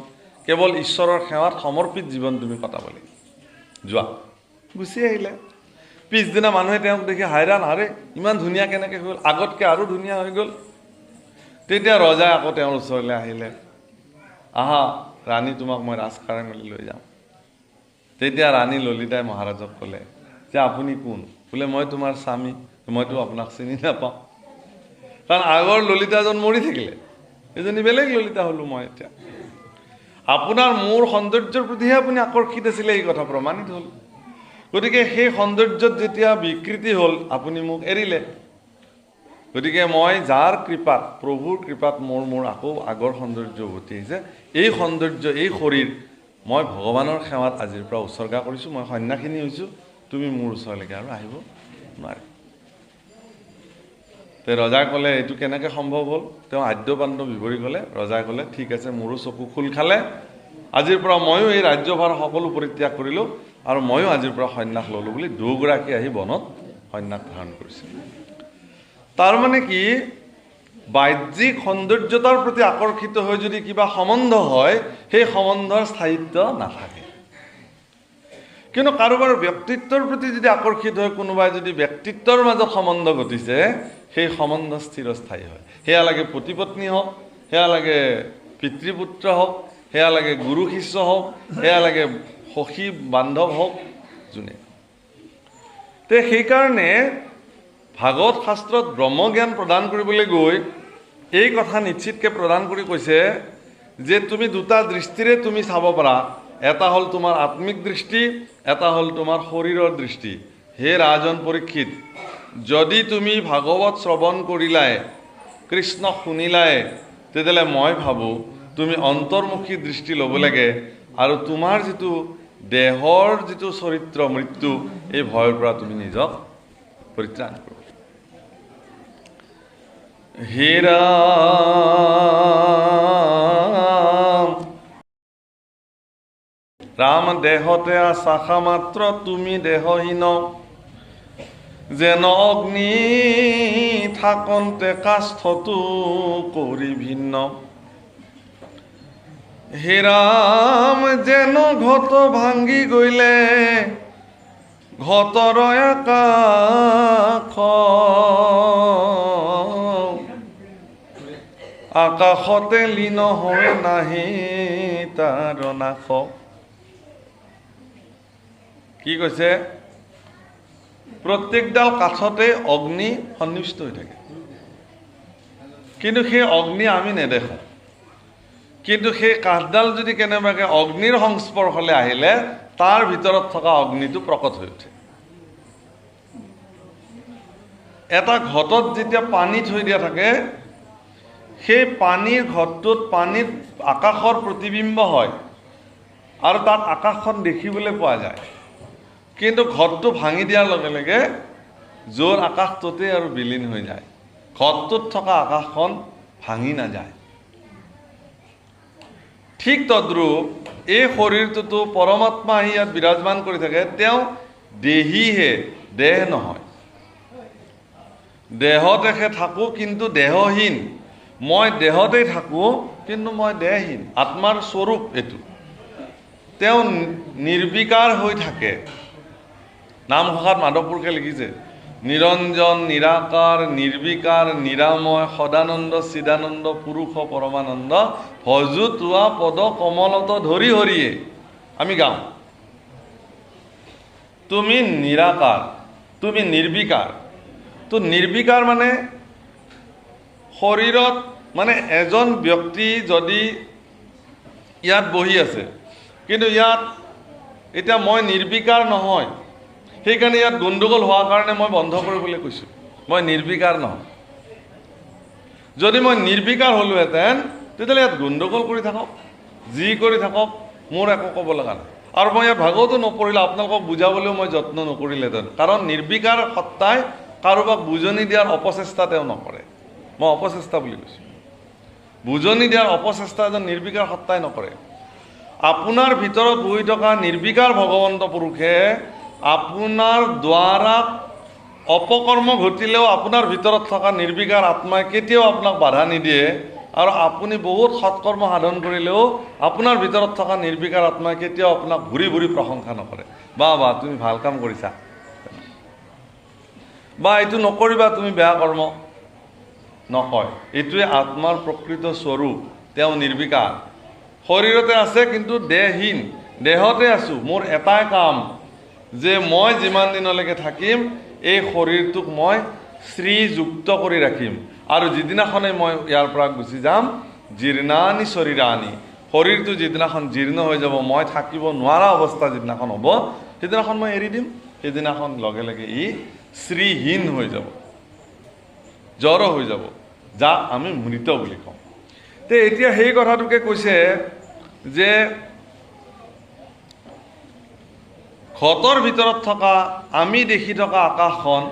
কেৱল ঈশ্বৰৰ সেৱাত সমৰ্পিত জীৱন তুমি কটাব লাগিব যোৱা গুচি আহিলে পিছদিনা মানুহে তেওঁক দেখি হাইৰাণ হাৰে ইমান ধুনীয়া কেনেকৈ হৈ গ'ল আগতকৈ আৰু ধুনীয়া হৈ গ'ল তেতিয়া ৰজাই আকৌ তেওঁৰ ওচৰলৈ আহিলে আহা ৰাণী তোমাক মই ৰাজকাৰেঙলৈ লৈ যাম তেতিয়া ৰাণী ললিতাই মহাৰাজক ক'লে যে আপুনি কোন বোলে মই তোমাৰ স্বামী মইতো আপোনাক চিনি নাপাওঁ কাৰণ আগৰ ললিতাজন মৰি থাকিলে এজনী বেলেগ ললিতা হ'লোঁ মই এতিয়া আপোনাৰ মোৰ সৌন্দৰ্যৰ প্ৰতিহে আপুনি আকৰ্ষিত আছিলে এই কথা প্ৰমাণিত হ'ল গতিকে সেই সৌন্দৰ্যত যেতিয়া বিকৃতি হ'ল আপুনি মোক এৰিলে গতিকে মই যাৰ কৃপাত, প্ৰভুৰ কৃপাত মোৰ আকৌ আগৰ সৌন্দৰ্য উভতি আহিছে, এই সৌন্দৰ্য, এই শৰীৰ মই ভগৱানৰ সেৱাত আজিৰ পৰা উৎসৰ্গা কৰিছোঁ। মই সন্ন্যাসিনী হৈছোঁ, তুমি মোৰ ওচৰলৈকে আৰু আহিব নোৱাৰে। তে ৰজাই ক'লে এইটো কেনেকৈ সম্ভৱ হ'ল? তেওঁ আদ্যপান্ত বিৱৰি ক'লে। ৰজাই ক'লে ঠিক আছে, মোৰো চকু খোল খালে, আজিৰ পৰা ময়ো এই ৰাজ্যভাৰ সকলো পৰিত্যাগ কৰিলোঁ আৰু ময়ো আজিৰ পৰা সন্ন্যাস ল'লোঁ বুলি দুয়োগৰাকী আহি বনত সন্ন্যাস ধাৰণ কৰিছিল। তাৰমানে কি, বাহ্যিক সৌন্দৰ্যতাৰ প্ৰতি আকৰ্ষিত হৈ যদি কিবা সম্বন্ধ হয়, সেই সম্বন্ধৰ স্থায়িত্ব নাথাকে। কিন্তু কাৰোবাৰ ব্যক্তিত্বৰ প্ৰতি যদি আকৰ্ষিত হয়, কোনোবাই যদি ব্যক্তিত্বৰ মাজত সম্বন্ধ ঘটিছে, সেই সম্বন্ধ স্থিৰস্থায়ী হয়। সেয়া লাগে পতি পত্নী হওক, সেয়া লাগে পিতৃপুত্ৰ হওক, সেয়া লাগে গুৰু শিষ্য হওক, সেয়া লাগে সখী বান্ধৱ হওক, যোনে। তে সেইকাৰণে ভাগৱত শাস্ত্ৰত ব্ৰহ্মজ্ঞান প্ৰদান কৰিবলৈ গৈ এই কথা নিশ্চিতকৈ প্ৰদান কৰি কৈছে যে তুমি দুটা দৃষ্টিৰে তুমি চাব পাৰা। এটা হ'ল তোমাৰ আত্মিক দৃষ্টি, এটা হ'ল তোমাৰ শৰীৰৰ দৃষ্টি। হে ৰাজন পৰীক্ষিত, যদি তুমি ভাগৱত শ্ৰৱণ কৰিলাই, কৃষ্ণ শুনিলাই, তেতিয়াহ'লে মই ভাবোঁ তুমি অন্তৰ্মুখী দৃষ্টি ল'ব লাগে আৰু তোমাৰ যিটো দেহৰ যিটো চৰিত্ৰ মৃত্যু, এই ভয়ৰ পৰা তুমি নিজক পৰিত্ৰাণ কৰা। হে ৰাম দেহতে আশা মাত্ৰ তুমি দেহহীন, যেন অগ্নি থাকন্তে কাষ্ঠটো কৰি ভিন্ন। হে ৰাম যেন ঘট ভাঙি গ'লে ঘটৰ আকাশ, আকাশতে লীন হৈ নাহি তাৰ নাশ। কি কৈছে? প্ৰত্যেকডাল কাঠতে অগ্নি সন্নিৱিষ্ট হৈ থাকে, কিন্তু সেই অগ্নি আমি নেদেখোঁ। কিন্তু সেই কাঠডাল যদি কেনেবাকৈ অগ্নিৰ সংস্পৰ্শলৈ আহিলে, তাৰ ভিতৰত থকা অগ্নিটো প্ৰকট হৈ উঠে। এটা ঘটত যেতিয়া পানী থৈ দিয়া থাকে, সেই পানীৰ ঘটটোত পানীত আকাশৰ প্ৰতিবিম্ব হয় আৰু তাত আকাশখন দেখিবলৈ পোৱা যায়। কিন্তু ঘটটো ভাঙি দিয়াৰ লগে লগে য'ৰ আকাশটোতে আৰু বিলীন হৈ যায়, ঘটটোত থকা আকাশখন ভাঙি নাযায়। ঠিক তদ্ৰূপ এই শৰীৰটোতো পৰমাত্মা আহি ইয়াত বিৰাজমান কৰি থাকে, তেওঁ দেহীহে, দেহ নহয়। দেহতেহে থাকোঁ কিন্তু দেহহীন। মই দেহতেই থাকোঁ কিন্তু মই দেহহীন। আত্মাৰ স্বৰূপ এইটো। তেওঁ নিৰ্বিকাৰ হৈ থাকে। নামঘোষাত মাধৱপুৰুষে লিখিছে, নিৰঞ্জন নিৰাকাৰ নিৰ্বিকাৰ নিৰাময় সদানন্দ চিদানন্দ পুৰুষ পৰমানন্দ, ভজু তোৱা পদ কমলত ধৰি হৰিয়ে। আমি গাওঁ, তুমি নিৰাকাৰ, তুমি নিৰ্বিকাৰ। তো নিৰ্বিকাৰ মানে শৰীৰত, মানে এজন ব্যক্তি যদি ইয়াত বহি আছে, কিন্তু ইয়াত এতিয়া মই নিৰ্বিকাৰ নহয়, সেইকাৰণে ইয়াত গণ্ডগোল হোৱাৰ কাৰণে মই বন্ধ কৰিবলৈ কৈছোঁ। মই নিৰ্বিকাৰ নহয়। যদি মই নিৰ্বিকাৰ হ'লোহেঁতেন, তেতিয়াহ'লে ইয়াত গণ্ডগোল কৰি থাকক, যি কৰি থাকক, মোৰ একো ক'ব লগা নাই। আৰু মই ইয়াত ভাগৱতো নপঢ়িলে, আপোনালোকক বুজাবলৈও মই যত্ন নকৰিলেহেঁতেন। কাৰণ নিৰ্বিকাৰ সত্তাই কাৰোবাক বুজনি দিয়াৰ অপচেষ্টা তেওঁ নকৰে। মই অপচেষ্টা বুলি কৈছোঁ। বুজনি দিয়াৰ অপচেষ্টা এজন নিৰ্বিকাৰ সত্তাই নকৰে। আপোনাৰ ভিতৰত বহি থকা নিৰ্বিকাৰ ভগৱন্ত পুৰুষে আপোনাৰ দ্বাৰা অপকৰ্ম ঘটিলেও আপোনাৰ ভিতৰত থকা নিৰ্বিকাৰ আত্মাই কেতিয়াও আপোনাক বাধা নিদিয়ে। আৰু আপুনি বহুত সৎকৰ্ম সাধন কৰিলেও আপোনাৰ ভিতৰত থকা নিৰ্বিকাৰ আত্মাই কেতিয়াও আপোনাক ভুৰি ভুৰি প্ৰশংসা নকৰে, বা তুমি ভাল কাম কৰিছা, বা এইটো নকৰিবা, তুমি বেয়া কৰ্ম নকয়। এইটোৱে আত্মাৰ প্ৰকৃত স্বৰূপ। তেওঁ নিৰ্বিকাৰ, শৰীৰতে আছে কিন্তু দেহহীন। দেহতে আছোঁ, মোৰ এটাই কাম যে মই যিমান দিনলৈকে থাকিম এই শৰীৰটোক মই শ্ৰীযুক্ত কৰি ৰাখিম, আৰু যিদিনাখনে মই ইয়াৰ পৰা গুচি যাম, জীৰ্ণানি শৰীৰানি, শৰীৰটো যিদিনাখন জীৰ্ণ হৈ যাব, মই থাকিব নোৱাৰা অৱস্থা যিদিনাখন হ'ব, সেইদিনাখন মই এৰি দিম। সেইদিনাখন লগে লগে ই শ্ৰীহীন হৈ যাব। জড় হৈ যাব, যাক আমি মৃত বুলি কওঁ। তে এতিয়া সেই কথাটোকে কৈছে যে ঘটৰ ভিতৰত থকা আমি দেখি থকা আকাশখন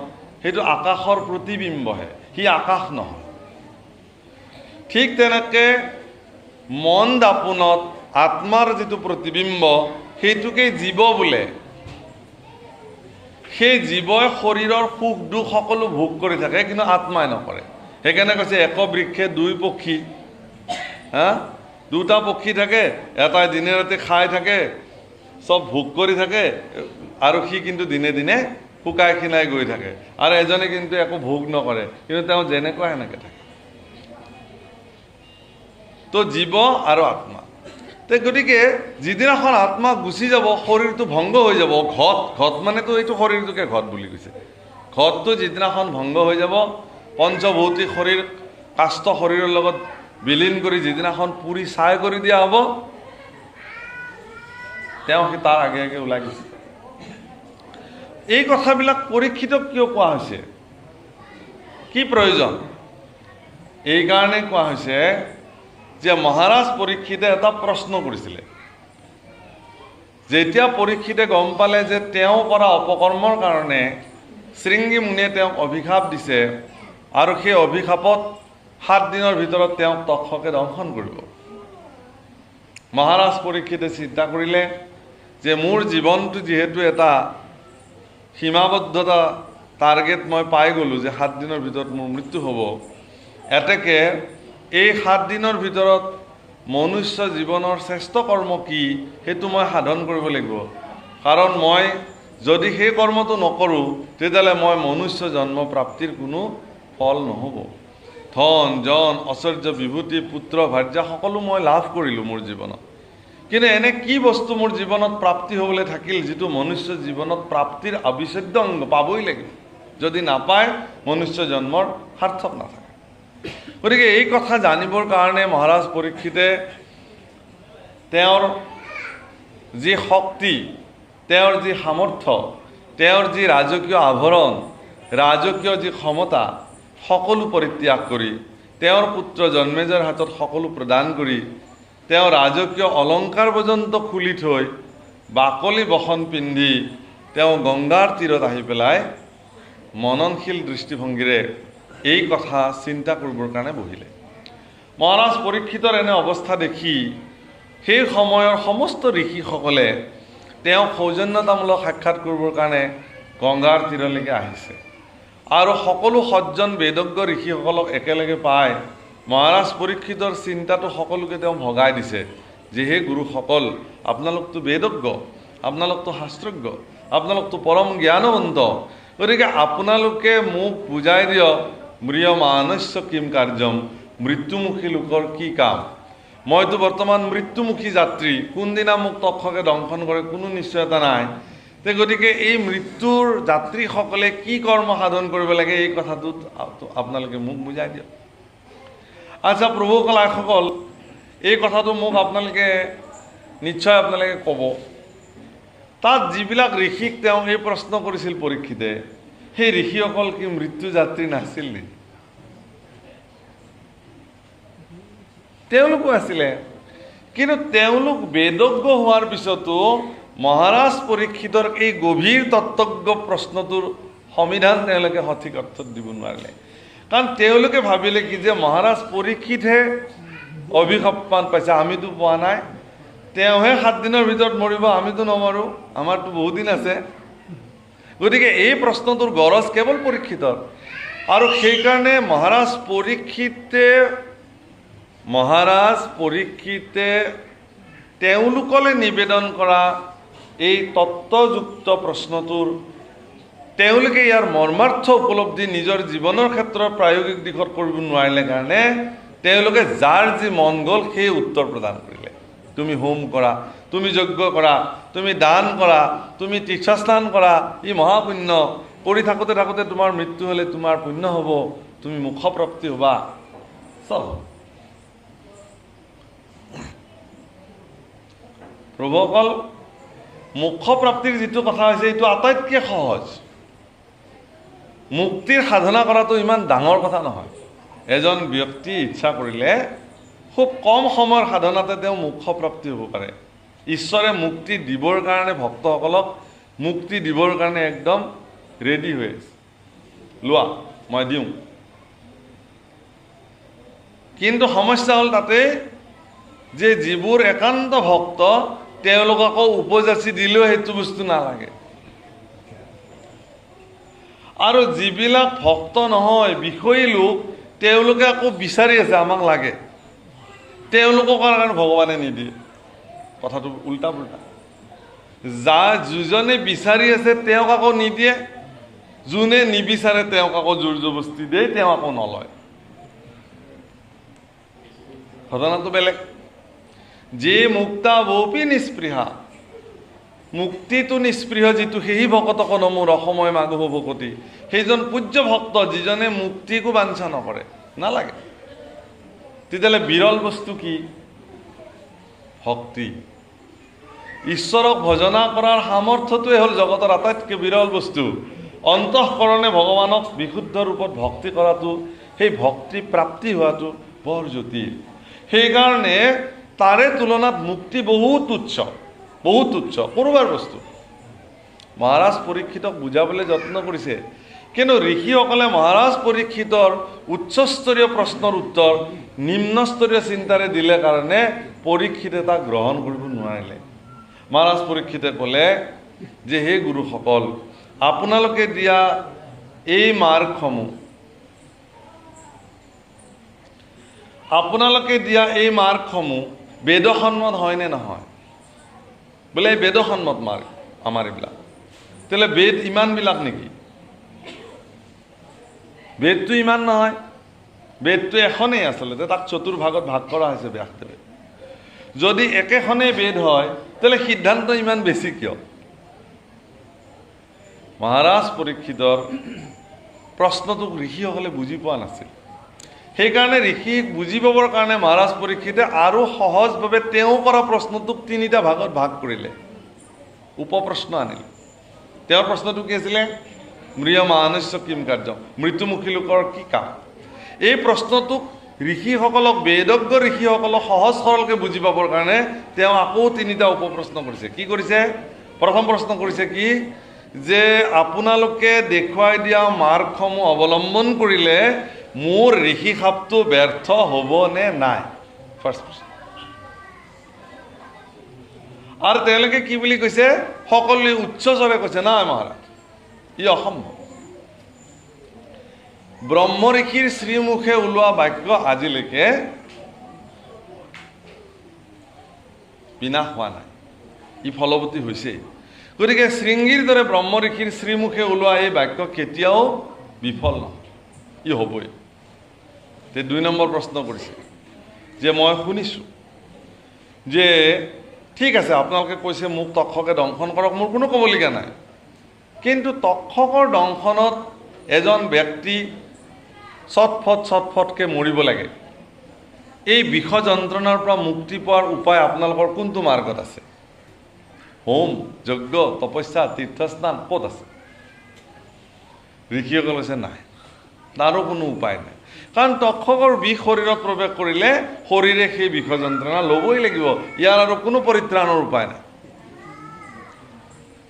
সেইটো আকাশৰ প্ৰতিবিম্বহে, সি আকাশ নহয়। ঠিক তেনেকৈ মন দাপোনত আত্মাৰ যিটো প্ৰতিবিম্ব সেইটোকেই জীৱ বোলে। সেই জীৱই শৰীৰৰ সুখ দুখ সকলো ভোগ কৰি থাকে, কিন্তু আত্মাই নকৰে। সেইকাৰণে কৈছে এক বৃক্ষে দুই পক্ষী। দুটা পক্ষী থাকে, এটাই দিনে ৰাতি খাই থাকে, চব ভোগ কৰি থাকে, আৰু সি কিন্তু দিনে দিনে শুকাই খিনাই গৈ থাকে। আৰু এজনে কিন্তু একো ভোগ নকৰে, কিন্তু তেওঁ যেনেকুৱা সেনেকৈ থাকে। তো জীৱ আৰু আত্মা। তো গতিকে যিদিনাখন আত্মা গুচি যাব, শৰীৰটো ভংগ হৈ যাব। ঘট মানেতো এইটো শৰীৰটোকে ঘট বুলি কৈছে। ঘটটো যিদিনাখন ভংগ হৈ যাব, পঞ্চভৌতিক শৰীৰ কাষ্ঠ শৰীৰৰ লগত বিলীন কৰি যিদিনাখন পুৰি ছাই কৰি দিয়া হ'ব, তেওঁ সি তাৰ আগে আগে ওলাই গৈছে। এই কথাবিলাক পৰীক্ষিতক কিয় কোৱা হৈছে, কি প্ৰয়োজন? এইকাৰণে কোৱা হৈছে যে মহাৰাজ পৰীক্ষিতে এটা প্ৰশ্ন কৰিছিলে। যেতিয়া পৰীক্ষিতে গম পালে যে তেওঁ কৰা অপকৰ্মৰ কাৰণে শৃংগী মুনিয়ে তেওঁক অভিশাপ দিছে, আৰু সেই অভিশাপত 7 দিনৰ ভিতৰত তেওঁক তক্ষকে দংশন কৰিব, মহাৰাজ পৰীক্ষিতে চিন্তা কৰিলে যে মোৰ জীৱনটো যিহেতু এটা সীমাবদ্ধতা টাৰ্গেট মই পাই গ'লোঁ যে 7 দিনৰ ভিতৰত মোৰ মৃত্যু হ'ব, এতেকে এই 7 দিনৰ ভিতৰত মনুষ্য জীৱনৰ শ্ৰেষ্ঠ কৰ্ম কি সেইটো মই সাধন কৰিব লাগিব। কাৰণ মই যদি সেই কৰ্মটো নকৰোঁ, তেতিয়াহ'লে মই মনুষ্য জন্ম প্ৰাপ্তিৰ কোনো ফল নহ'ব। ধন জন ঐশ্বৰ্য বিভূতি পুত্ৰ ভাৰ্যা সকলো মই লাভ কৰিলোঁ মোৰ জীৱনত, কিন্তু এনে কি বস্তু মোৰ জীৱনত প্ৰাপ্তি হ'বলৈ থাকিল যিটো মনুষ্য জীৱনত প্ৰাপ্তিৰ অবিচ্ছেদ্য অংগ, পাবই লাগিব। যদি নাপায় মনুষ্য জন্মৰ সাৰ্থক নাথাকে। গতিকে এই কথা জানিবৰ কাৰণে মহাৰাজ পৰীক্ষিতে তেওঁৰ যি শক্তি, তেওঁৰ যি সামৰ্থ্য, তেওঁৰ যি ৰাজকীয় আভৰণ, ৰাজকীয় যি ক্ষমতা সকলো পৰিত্যাগ কৰি, তেওঁৰ পুত্ৰ জন্মেজয়ৰ হাতত সকলো প্ৰদান কৰি, তেওঁ ৰাজকীয় অলংকাৰ পৰ্যন্ত খুলি থৈ বাকলি বসন পিন্ধি তেওঁ গংগাৰ তীৰত আহি পেলাই মননশীল দৃষ্টিভংগীৰে এই কথা চিন্তা কৰিবৰ কাৰণে বহিলে। মহাৰাজ পৰীক্ষিতৰ এনে অৱস্থা দেখি সেই সময়ৰ সমস্ত ঋষিসকলে তেওঁক সৌজন্যতামূলক সাক্ষাৎ কৰিবৰ কাৰণে গংগাৰ তীৰলৈকে আহিছে। আৰু সকলো সজ্জন বেদজ্ঞ ঋষিসকলক একেলগে পাই মহাৰাজ পৰীক্ষিতৰ চিন্তাটো সকলোকে তেওঁ ভগাই দিছে যে হে গুৰুসকল, আপোনালোকতো বেদজ্ঞ, আপোনালোকতো শাস্ত্ৰজ্ঞ, আপোনালোকতো পৰম জ্ঞানৱন্ত, গতিকে আপোনালোকে মোক বুজাই দিয়ক ম্ৰিয়মানস্য কিম কাৰ্যম, মৃত্যুমুখী লোকৰ কি কাম। মইতো বৰ্তমান মৃত্যুমুখী যাত্ৰী, কোনদিনা মোক তক্ষকে দংশন কৰে কোনো নিশ্চয়তা নাই। গতিকে এই মৃত্যুৰ যাত্ৰীসকলে কি কৰ্ম সাধন কৰিব লাগে এই কথাটোত আপোনালোকে মোক বুজাই দিয়ক। আচ্ছা প্ৰভু কলাসকল, এই কথাটো মোক আপোনালোকে নিশ্চয় আপোনালোকে ক'ব। তাত যিবিলাক ঋষিক তেওঁ এই প্ৰশ্ন কৰিছিল পৰীক্ষিতে, সেই ঋষিসকল কি মৃত্যু যাত্ৰী নাছিল নেকি? তেওঁলোকো আছিলে, কিন্তু তেওঁলোক বেদজ্ঞ হোৱাৰ পিছতো মহাৰাজ পৰীক্ষিতৰ এই গভীৰ তত্ত্বজ্ঞ প্ৰশ্নটোৰ সমিধান তেওঁলোকে সঠিক অৰ্থত দিব নোৱাৰিলে। কাৰণ তেওঁলোকে ভাবিলে কি যে মহাৰাজ পৰীক্ষিতহে অভিশাপমান পাইছে, আমিতো পোৱা নাই। তেওঁহে 7 দিনৰ ভিতৰত মৰিব, আমিতো নমৰোঁ, আমাৰতো বহুত দিন আছে। গতিকে এই প্ৰশ্নটোৰ গৰজ কেৱল পৰীক্ষিতৰ। আৰু সেইকাৰণে মহাৰাজ পৰীক্ষিতে তেওঁলোকলৈ নিবেদন কৰা এই তত্ত্বযুক্ত প্ৰশ্নটোৰ তেওঁলোকে ইয়াৰ মৰ্মাৰ্থ উপলব্ধি নিজৰ জীৱনৰ ক্ষেত্ৰত প্ৰায়োগিক দিশত কৰিব নোৱাৰিলে কাৰণে তেওঁলোকে যাৰ যি মন গ'ল সেই উত্তৰ প্ৰদান কৰিলে। তুমি হোম কৰা, তুমি যজ্ঞ কৰা, তুমি দান কৰা, তুমি তীৰ্থস্নান কৰা, ই মহাপুণ্য। কৰি থাকোঁতে থাকোঁতে তোমাৰ মৃত্যু হ'লে তোমাৰ পুণ্য হ'ব, তুমি মোক্ষপ্ৰাপ্তি হ'বা, চব। প্ৰভুসকল, মোক্ষপ্ৰাপ্তিৰ যিটো কথা হৈছে এইটো আটাইতকৈ সহজ। মুক্তিৰ সাধনা কৰাটো ইমান ডাঙৰ কথা নহয়। এজন ব্যক্তি ইচ্ছা কৰিলে খুব কম সময়ৰ সাধনাতে তেওঁ মোক্ষ প্ৰাপ্তি হ'ব পাৰে। ঈশ্বৰে মুক্তি দিবৰ কাৰণে ভক্তসকলক মুক্তি দিবৰ কাৰণে একদম ৰেডি হৈ আছে, লোৱা মই দিওঁ। কিন্তু সমস্যা হ'ল তাতে যে যিবোৰ একান্ত ভক্ত তেওঁলোক আকৌ উপযাচি দিলেও সেইটো বস্তু নালাগে। আৰু যিবিলাক ভক্ত নহয় বিষয়ী লোক তেওঁলোকে আকৌ বিচাৰি আছে আমাক লাগে, তেওঁলোকৰ কাৰণে ভগৱানে নিদিয়ে। কথাটো উল্টা পুল্টা। যিজনে বিচাৰি আছে তেওঁক আকৌ নিদিয়ে, যোনে নিবিচাৰে তেওঁক আকৌ জোৰ জবস্তি দিয়ে, তেওঁ আকৌ নলয়। ঘটনাটো বেলেগ। যে মুক্তা বৌপি নিস্পৃহা, মুক্তিটো নিস্পৃহ যিটো সেই ভকতক নমোৰ অসময় মাগহ ভকতি, সেইজন পূজ্য ভক্ত যিজনে মুক্তিকো বাঞ্ছা নকৰে, নালাগে। তেতিয়াহ'লে বিৰল বস্তু কি? ভক্তি। ঈশ্বৰক ভজনা কৰাৰ সামৰ্থ্যটোৱে হ'ল জগতৰ আটাইতকৈ বিৰল বস্তু। অন্তঃকৰণে ভগৱানক বিশুদ্ধ ৰূপত ভক্তি কৰাটো, সেই ভক্তি প্ৰাপ্তি হোৱাটো বৰ জটিল। সেইকাৰণে তাৰে তুলনাত মুক্তি বহুত তুচ্ছ, বহুত তুচ্ছ, কৰোবাৰ বস্তু। মহাৰাজ পৰীক্ষিতক বুজাবলৈ যত্ন কৰিছে, কিন্তু ঋষিসকলে মহাৰাজ পৰীক্ষিতৰ উচ্চস্তৰীয় প্ৰশ্নৰ উত্তৰ নিম্নস্তৰীয় চিন্তাৰে দিলে কাৰণে পৰীক্ষিতে তাক গ্ৰহণ কৰিব নোৱাৰিলে। মহাৰাজ পৰীক্ষিতে ক'লে যে হে গুৰুসকল, আপোনালোকে দিয়া এই মাৰ্গসমূহ, আপোনালোকে দিয়া এই মাৰ্গসমূহ বেদসন্মত হয়নে নহয়? বোলে এই বেদসন্মত মাৰ্গ আমাৰ এইবিলাক। তেতিয়াহ'লে বেদ ইমানবিলাক নেকি? বেদটো ইমান নহয়, বেদটো এখনেই আচলতে, তাক চতুৰ্ভাগত ভাগ কৰা হৈছে ব্যাসদেৱে। যদি একেখনেই বেদ হয় তেতিয়াহ'লে সিদ্ধান্ত ইমান বেছি কিয়? মহাৰাজ পৰীক্ষিতৰ প্ৰশ্নটোক ঋষিসকলে বুজি পোৱা নাছিল। সেইকাৰণে ঋষিক বুজি পাবৰ কাৰণে মহাৰাজ পৰীক্ষিতে আৰু সহজভাৱে তেওঁ কৰা প্ৰশ্নটোক তিনিটা ভাগত ভাগ কৰিলে, উপপ্ৰশ্ন আনিলে। তেওঁৰ প্ৰশ্নটো কি আছিলে? ম্ৰিয়মানুষ্য কিম কাৰ্য, মৃত্যুমুখী লোকৰ কি কাম? এই প্ৰশ্নটোক ঋষিসকলক, বেদজ্ঞ ঋষিসকলক সহজ সৰলকৈ বুজি পাবৰ কাৰণে তেওঁ আকৌ তিনিটা উপপ্ৰশ্ন কৰিছে। কি কৰিছে? প্ৰথম প্ৰশ্ন কৰিছে কি? যে আপোনালোকে দেখুৱাই দিয়া মাৰ্গসমূহ অৱলম্বন কৰিলে মোৰ ঋষি সাপটো ব্যৰ্থ হ'ব নে নাই? ফাৰ্ষ্ট প্ৰশ্ন। আৰু তেওঁলোকে কি বুলি কৈছে? সকলোৱে উচ্চস্বৰে কৈছে, নাই মহাৰাজ, ই অসম্ভৱ। ব্ৰহ্ম ঋষিৰ শ্ৰীমুখে ওলোৱা বাক্য আজিলৈকে বিনাশ হোৱা নাই, ই ফলৱতী হৈছেই। গতিকে শৃংগীৰ দৰে ব্ৰহ্ম ঋষিৰ শ্ৰীমুখে ওলোৱা এই বাক্য কেতিয়াও বিফল নহয়, ই হ'বই। তে ২ নম্বৰ প্ৰশ্ন কৰিছে যে মই শুনিছোঁ যে ঠিক আছে আপোনালোকে কৈছে মোক তক্ষকে দংশন কৰক, মোৰ কোনো ক'বলগীয়া নাই। কিন্তু তক্ষকৰ দংশনত এজন ব্যক্তি চটফটকৈ মৰিব লাগে, এই বিষ যন্ত্ৰণাৰ পৰা মুক্তি পোৱাৰ উপায় আপোনালোকৰ কোনটো মাৰ্গত আছে? হোম, যজ্ঞ, তপস্যা, তীৰ্থস্নান ক'ত আছে? ঋষিসকলে কৈছে নাই, তাৰো কোনো উপায় নাই। কাৰণ তক্ষকৰ বিষ শৰীৰত প্ৰৱেশ কৰিলে শৰীৰে সেই বিষ যন্ত্ৰণা ল'বই লাগিব, ইয়াৰ আৰু কোনো পৰিত্ৰাণৰ উপায় নাই।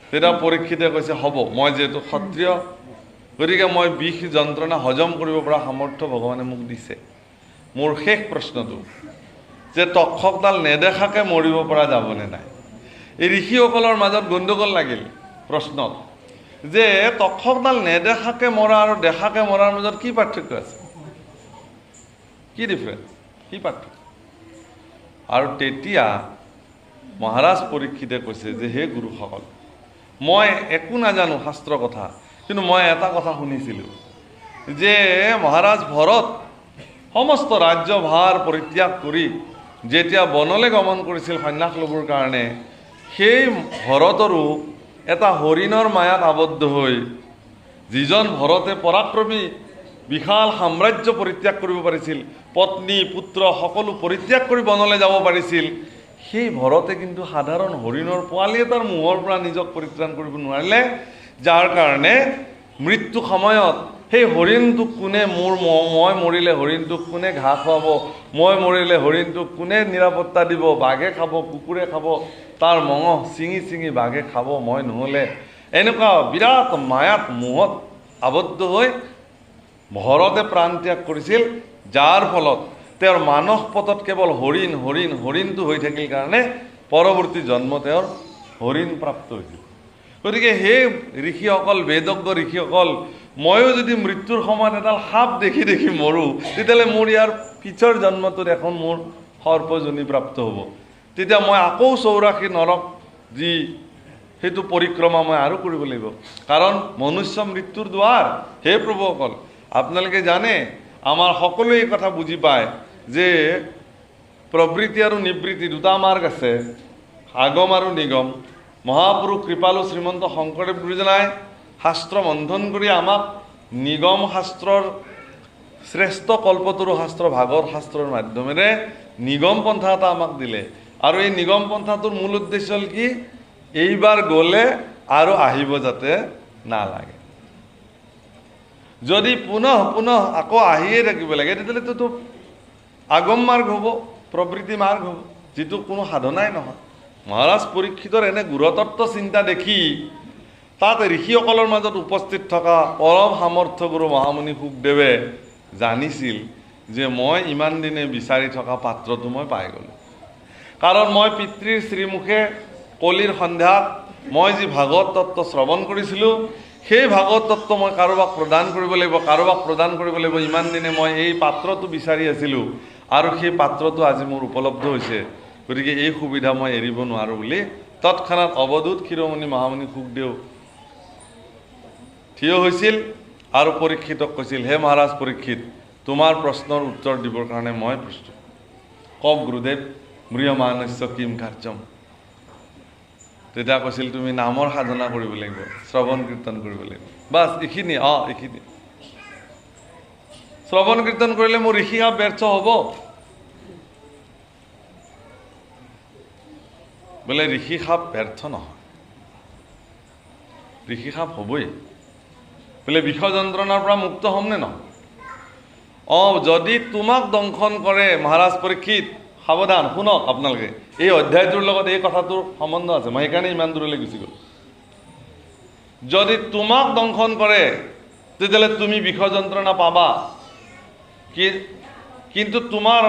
তেতিয়া পৰীক্ষিতে কৈছে হ'ব, মই যিহেতু ক্ষত্ৰিয় গতিকে মই বিষ যন্ত্ৰণা হজম কৰিব পৰা সামৰ্থ্য ভগৱানে মোক দিছে। মোৰ শেষ প্ৰশ্নটো যে তক্ষকডাল নেদেখাকৈ মৰিব পৰা যাবনে নাই? এই ঋষিসকলৰ মাজত গণ্ডগোল লাগিল প্ৰশ্নত যে তক্ষকডাল নেদেখাকৈ মৰা আৰু দেখাকৈ মৰাৰ মাজত কি পাৰ্থক্য আছে, কি ডিফাৰেঞ্চ, কি পাৰ্থক্য? আৰু তেতিয়া মহাৰাজ পৰীক্ষিতে কৈছে যে হে গুৰুসকল, মই একো নাজানো শাস্ত্ৰ কথা, কিন্তু মই এটা কথা শুনিছিলোঁ যে মহাৰাজ ভৰত সমস্ত ৰাজ্যভাৰ পৰিত্যাগ কৰি যেতিয়া বনলৈ গমন কৰিছিল সন্ন্যাস ল'বৰ কাৰণে, সেই ভৰতৰো এটা হৰিণৰ মায়াত আবদ্ধ হৈ যিজন ভৰতে পৰাক্ৰমী বিশাল সাম্ৰাজ্য পৰিত্যাগ কৰিব পাৰিছিল, পত্নী পুত্ৰ সকলো পৰিত্যাগ কৰি বনলৈ যাব পাৰিছিল, সেই ভৰতে কিন্তু সাধাৰণ হৰিণৰ পোৱালি এটাৰ মুহৰ পৰা নিজক পৰিত্ৰাণ কৰিব নোৱাৰিলে, যাৰ কাৰণে মৃত্যু সময়ত সেই হৰিণটোক কোনে মই মৰিলে হৰিণটোক কোনে ঘাঁহ খুৱাব, মই মৰিলে হৰিণটোক কোনে নিৰাপত্তা দিব, বাঘে খাব, কুকুৰে খাব, তাৰ মঙহ ছিঙি ছিঙি বাঘে খাব মই নহ'লে, এনেকুৱা বিৰাট মায়াত মোহত আবদ্ধ হৈ ভৰতে প্ৰাণ ত্যাগ কৰিছিল, যাৰ ফলত তেওঁৰ মানস পথত কেৱল হৰিণটো হৈ থাকিল কাৰণে পৰৱৰ্তী জন্ম তেওঁৰ হৰিণ প্ৰাপ্ত হৈছিল। গতিকে সেই ঋষিসকল, বেদজ্ঞ ঋষিসকল, ময়ো যদি মৃত্যুৰ সময়ত এডাল সাপ দেখি দেখি মৰোঁ, তেতিয়াহ'লে মোৰ ইয়াৰ পিছৰ জন্মটোত এখন মোৰ সৰ্পজনী প্ৰাপ্ত হ'ব। তেতিয়া মই আকৌ 84 নৰক যি সেইটো পৰিক্ৰমা মই আৰু কৰিব লাগিব, কাৰণ মনুষ্য মৃত্যুৰ দুৱাৰ। হে প্ৰভুসকল, আপোনালোকে জানে, আমাৰ সকলোৱে এই কথা বুজি পায় যে প্ৰবৃত্তি আৰু নিবৃত্তি দুটা মাৰ্গ আছে, আগম আৰু নিগম। মহাপুৰুষ কৃপালু শ্ৰীমন্ত শংকৰদেৱ গুৰুজনাই শাস্ত্ৰ মন্থন কৰি আমাক নিগম শাস্ত্ৰৰ শ্ৰেষ্ঠ কল্পতৰু শাস্ত্ৰ, ভাগৱত শাস্ত্ৰৰ মাধ্যমেৰে নিগম পন্থা এটা আমাক দিলে। আৰু এই নিগম পন্থাটোৰ মূল উদ্দেশ্য হ'ল কি? এইবাৰ গ'লে আৰু আহিব যাতে নালাগে। যদি পুনঃ আকৌ আহিয়ে থাকিব লাগে, তেতিয়াহ'লেতো আগম মাৰ্গ হ'ব, প্ৰবৃত্তি মাৰ্গ হ'ব, যিটো কোনো সাধনাই নহয়। মহাৰাজ পৰীক্ষিতৰ এনে গুৰুতত্ব চিন্তা দেখি তাত ঋষিসকলৰ মাজত উপস্থিত থকা পৰম সামৰ্থ্য গুৰু মহামুনি শুকদেৱে জানিছিল যে মই ইমান দিনে বিচাৰি থকা পাত্ৰটো মই পাই গ'লোঁ। কাৰণ মই পিতৃৰ শ্ৰীমুখে কলিৰ সন্ধ্যাত মই যি ভাগৱত তত্ত্ব শ্ৰৱণ কৰিছিলোঁ, সেই ভাগৱত তত্ত্ব মই কাৰোবাক প্ৰদান কৰিব লাগিব। ইমান দিনে মই এই পাত্ৰটো বিচাৰি আছিলোঁ, আৰু সেই পাত্ৰটো আজি মোৰ উপলব্ধ হৈছে। গতিকে এই সুবিধা মই এৰিব নোৱাৰোঁ বুলি তৎক্ষণাৎ অৱধূত শিৰোমণি মহামুনি শুকদেৱ থিয় হৈছিল আৰু পৰীক্ষিতক কৈছিল, হে মহাৰাজ পৰীক্ষিত, তোমাৰ প্ৰশ্নৰ উত্তৰ দিবৰ কাৰণে মই প্ৰস্তুত। কওক গুৰুদেৱ, ম্ৰিয়মাণস্য কিম কাৰ্যম। তেতিয়া কৈছিল, তুমি নামৰ সাধনা কৰিব লাগিব, শ্ৰৱণ কীৰ্তন কৰিব লাগিব, বাছ এইখিনি। এইখিনি শ্ৰৱণ কীৰ্তন কৰিলে মোৰ ঋষি সাপ ব্যৰ্থ হ'ব? বোলে ঋষি সাপ ব্যৰ্থ নহয়, ঋষি সাপ হ'বই। বোলে বিষ যন্ত্ৰণাৰ পৰা মুক্ত হ'ম নে নহয়? যদি তোমাক দংশন কৰে, মহাৰাজ পৰীক্ষিত সাৱধান, শুনক আপোনালোকে, এই অধ্যায়টোৰ লগত এই কথাটোৰ সম্বন্ধ আছে, মই সেইকাৰণে ইমান দূৰলৈ গুচি গ'লো। যদি তোমাক দংশন কৰে, তেতিয়াহ'লে তুমি বিষ যন্ত্ৰণা পাবা, কিন্তু তোমাৰ